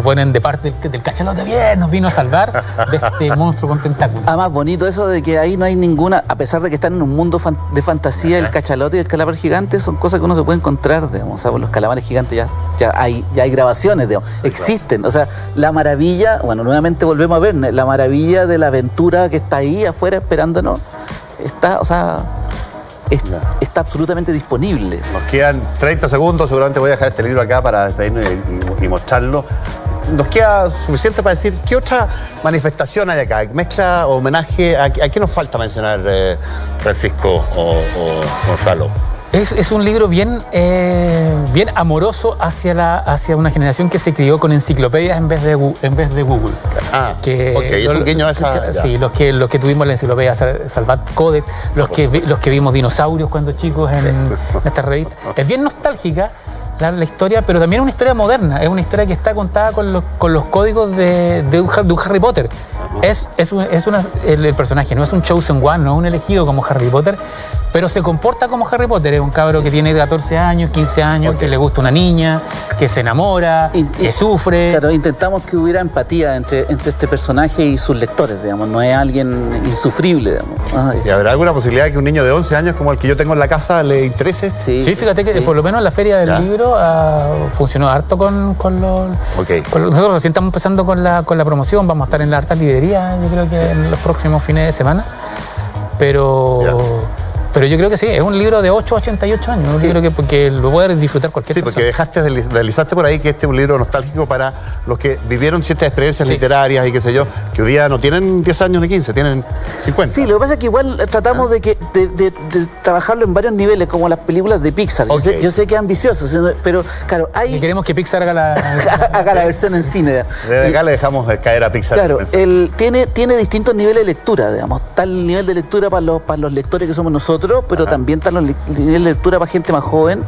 ponen de parte del cachalote. Bien, nos vino a salvar de este monstruo con tentáculos. Además, bonito eso de que ahí no hay ninguna, a pesar de que están en un mundo de fantasía, el cachalote y el calamar gigante son cosas que uno se puede encontrar, digamos. O sea, los calamares gigantes ya hay grabaciones. Digamos, existen, claro. O sea, la maravilla, bueno, nuevamente volvemos a ver, la maravilla de la aventura que está ahí afuera esperándonos, está absolutamente disponible. Nos quedan 30 segundos, seguramente voy a dejar este libro acá para despedirnos y mostrarlo. Nos queda suficiente para decir qué otra manifestación hay acá, mezcla o homenaje, ¿a qué nos falta mencionar, Francisco o Gonzalo? Es un libro bien amoroso hacia una generación que se crió con enciclopedias en vez de Google. Es un guiño a esa... Sí, los que tuvimos la enciclopedia Salvat Codex, los que vimos dinosaurios cuando chicos en esta revista. Es bien nostálgica la historia, pero también es una historia moderna. Es una historia que está contada con los códigos de un Harry Potter. El personaje no es un chosen one, no es un elegido como Harry Potter, pero se comporta como Harry Potter. Es un cabro que tiene 14 años, 15 años, que le gusta una niña, que se enamora, que sufre. Claro, intentamos que hubiera empatía entre este personaje y sus lectores, digamos. No es alguien insufrible, digamos. ¿Y habrá alguna posibilidad de que un niño de 11 años como el que yo tengo en la casa le interese? Sí, fíjate que por lo menos la feria del libro funcionó harto con los... Nosotros recién estamos empezando con la promoción, vamos a estar en la harta librería, yo creo que en los próximos fines de semana. Pero Pero yo creo que sí, es un libro de 8 a 88 años, un libro que lo puede disfrutar cualquier persona. Sí, porque deslizaste por ahí que este es un libro nostálgico para los que vivieron ciertas experiencias literarias y qué sé yo, que hoy día no tienen 10 años ni 15, tienen 50. Sí, lo que pasa es que igual tratamos de trabajarlo en varios niveles, como las películas de Pixar. Yo sé que es ambicioso, pero claro, hay... Y queremos que Pixar haga la versión en cine. Desde acá le dejamos caer a Pixar. Claro, tiene distintos niveles de lectura, digamos. Está el nivel de lectura para los lectores que somos nosotros, pero también está el nivel de lectura para gente más joven.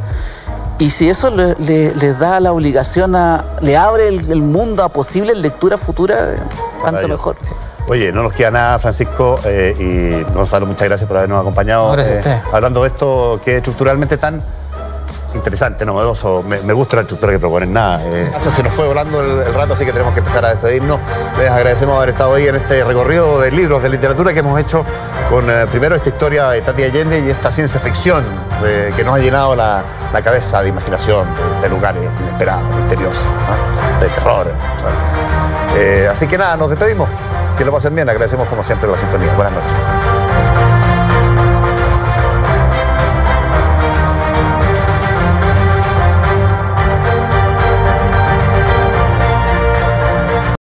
Y si eso les da la obligación le abre el mundo a posibles lecturas futuras, tanto mejor. Oye, no nos queda nada, Francisco y Gonzalo, muchas gracias por habernos acompañado. Gracias a usted. Hablando de esto que es estructuralmente tan interesante, novedoso. Me gusta la estructura que proponen. Nada, se nos fue volando el rato, así que tenemos que empezar a despedirnos. Les agradecemos haber estado ahí en este recorrido de libros de literatura que hemos hecho con primero esta historia de Tati Allende y esta ciencia ficción que nos ha llenado la cabeza de imaginación, de lugares inesperados, misteriosos, ¿no? De terror. Así que nada, nos despedimos. Que lo pasen bien. Agradecemos como siempre la sintonía. Buenas noches.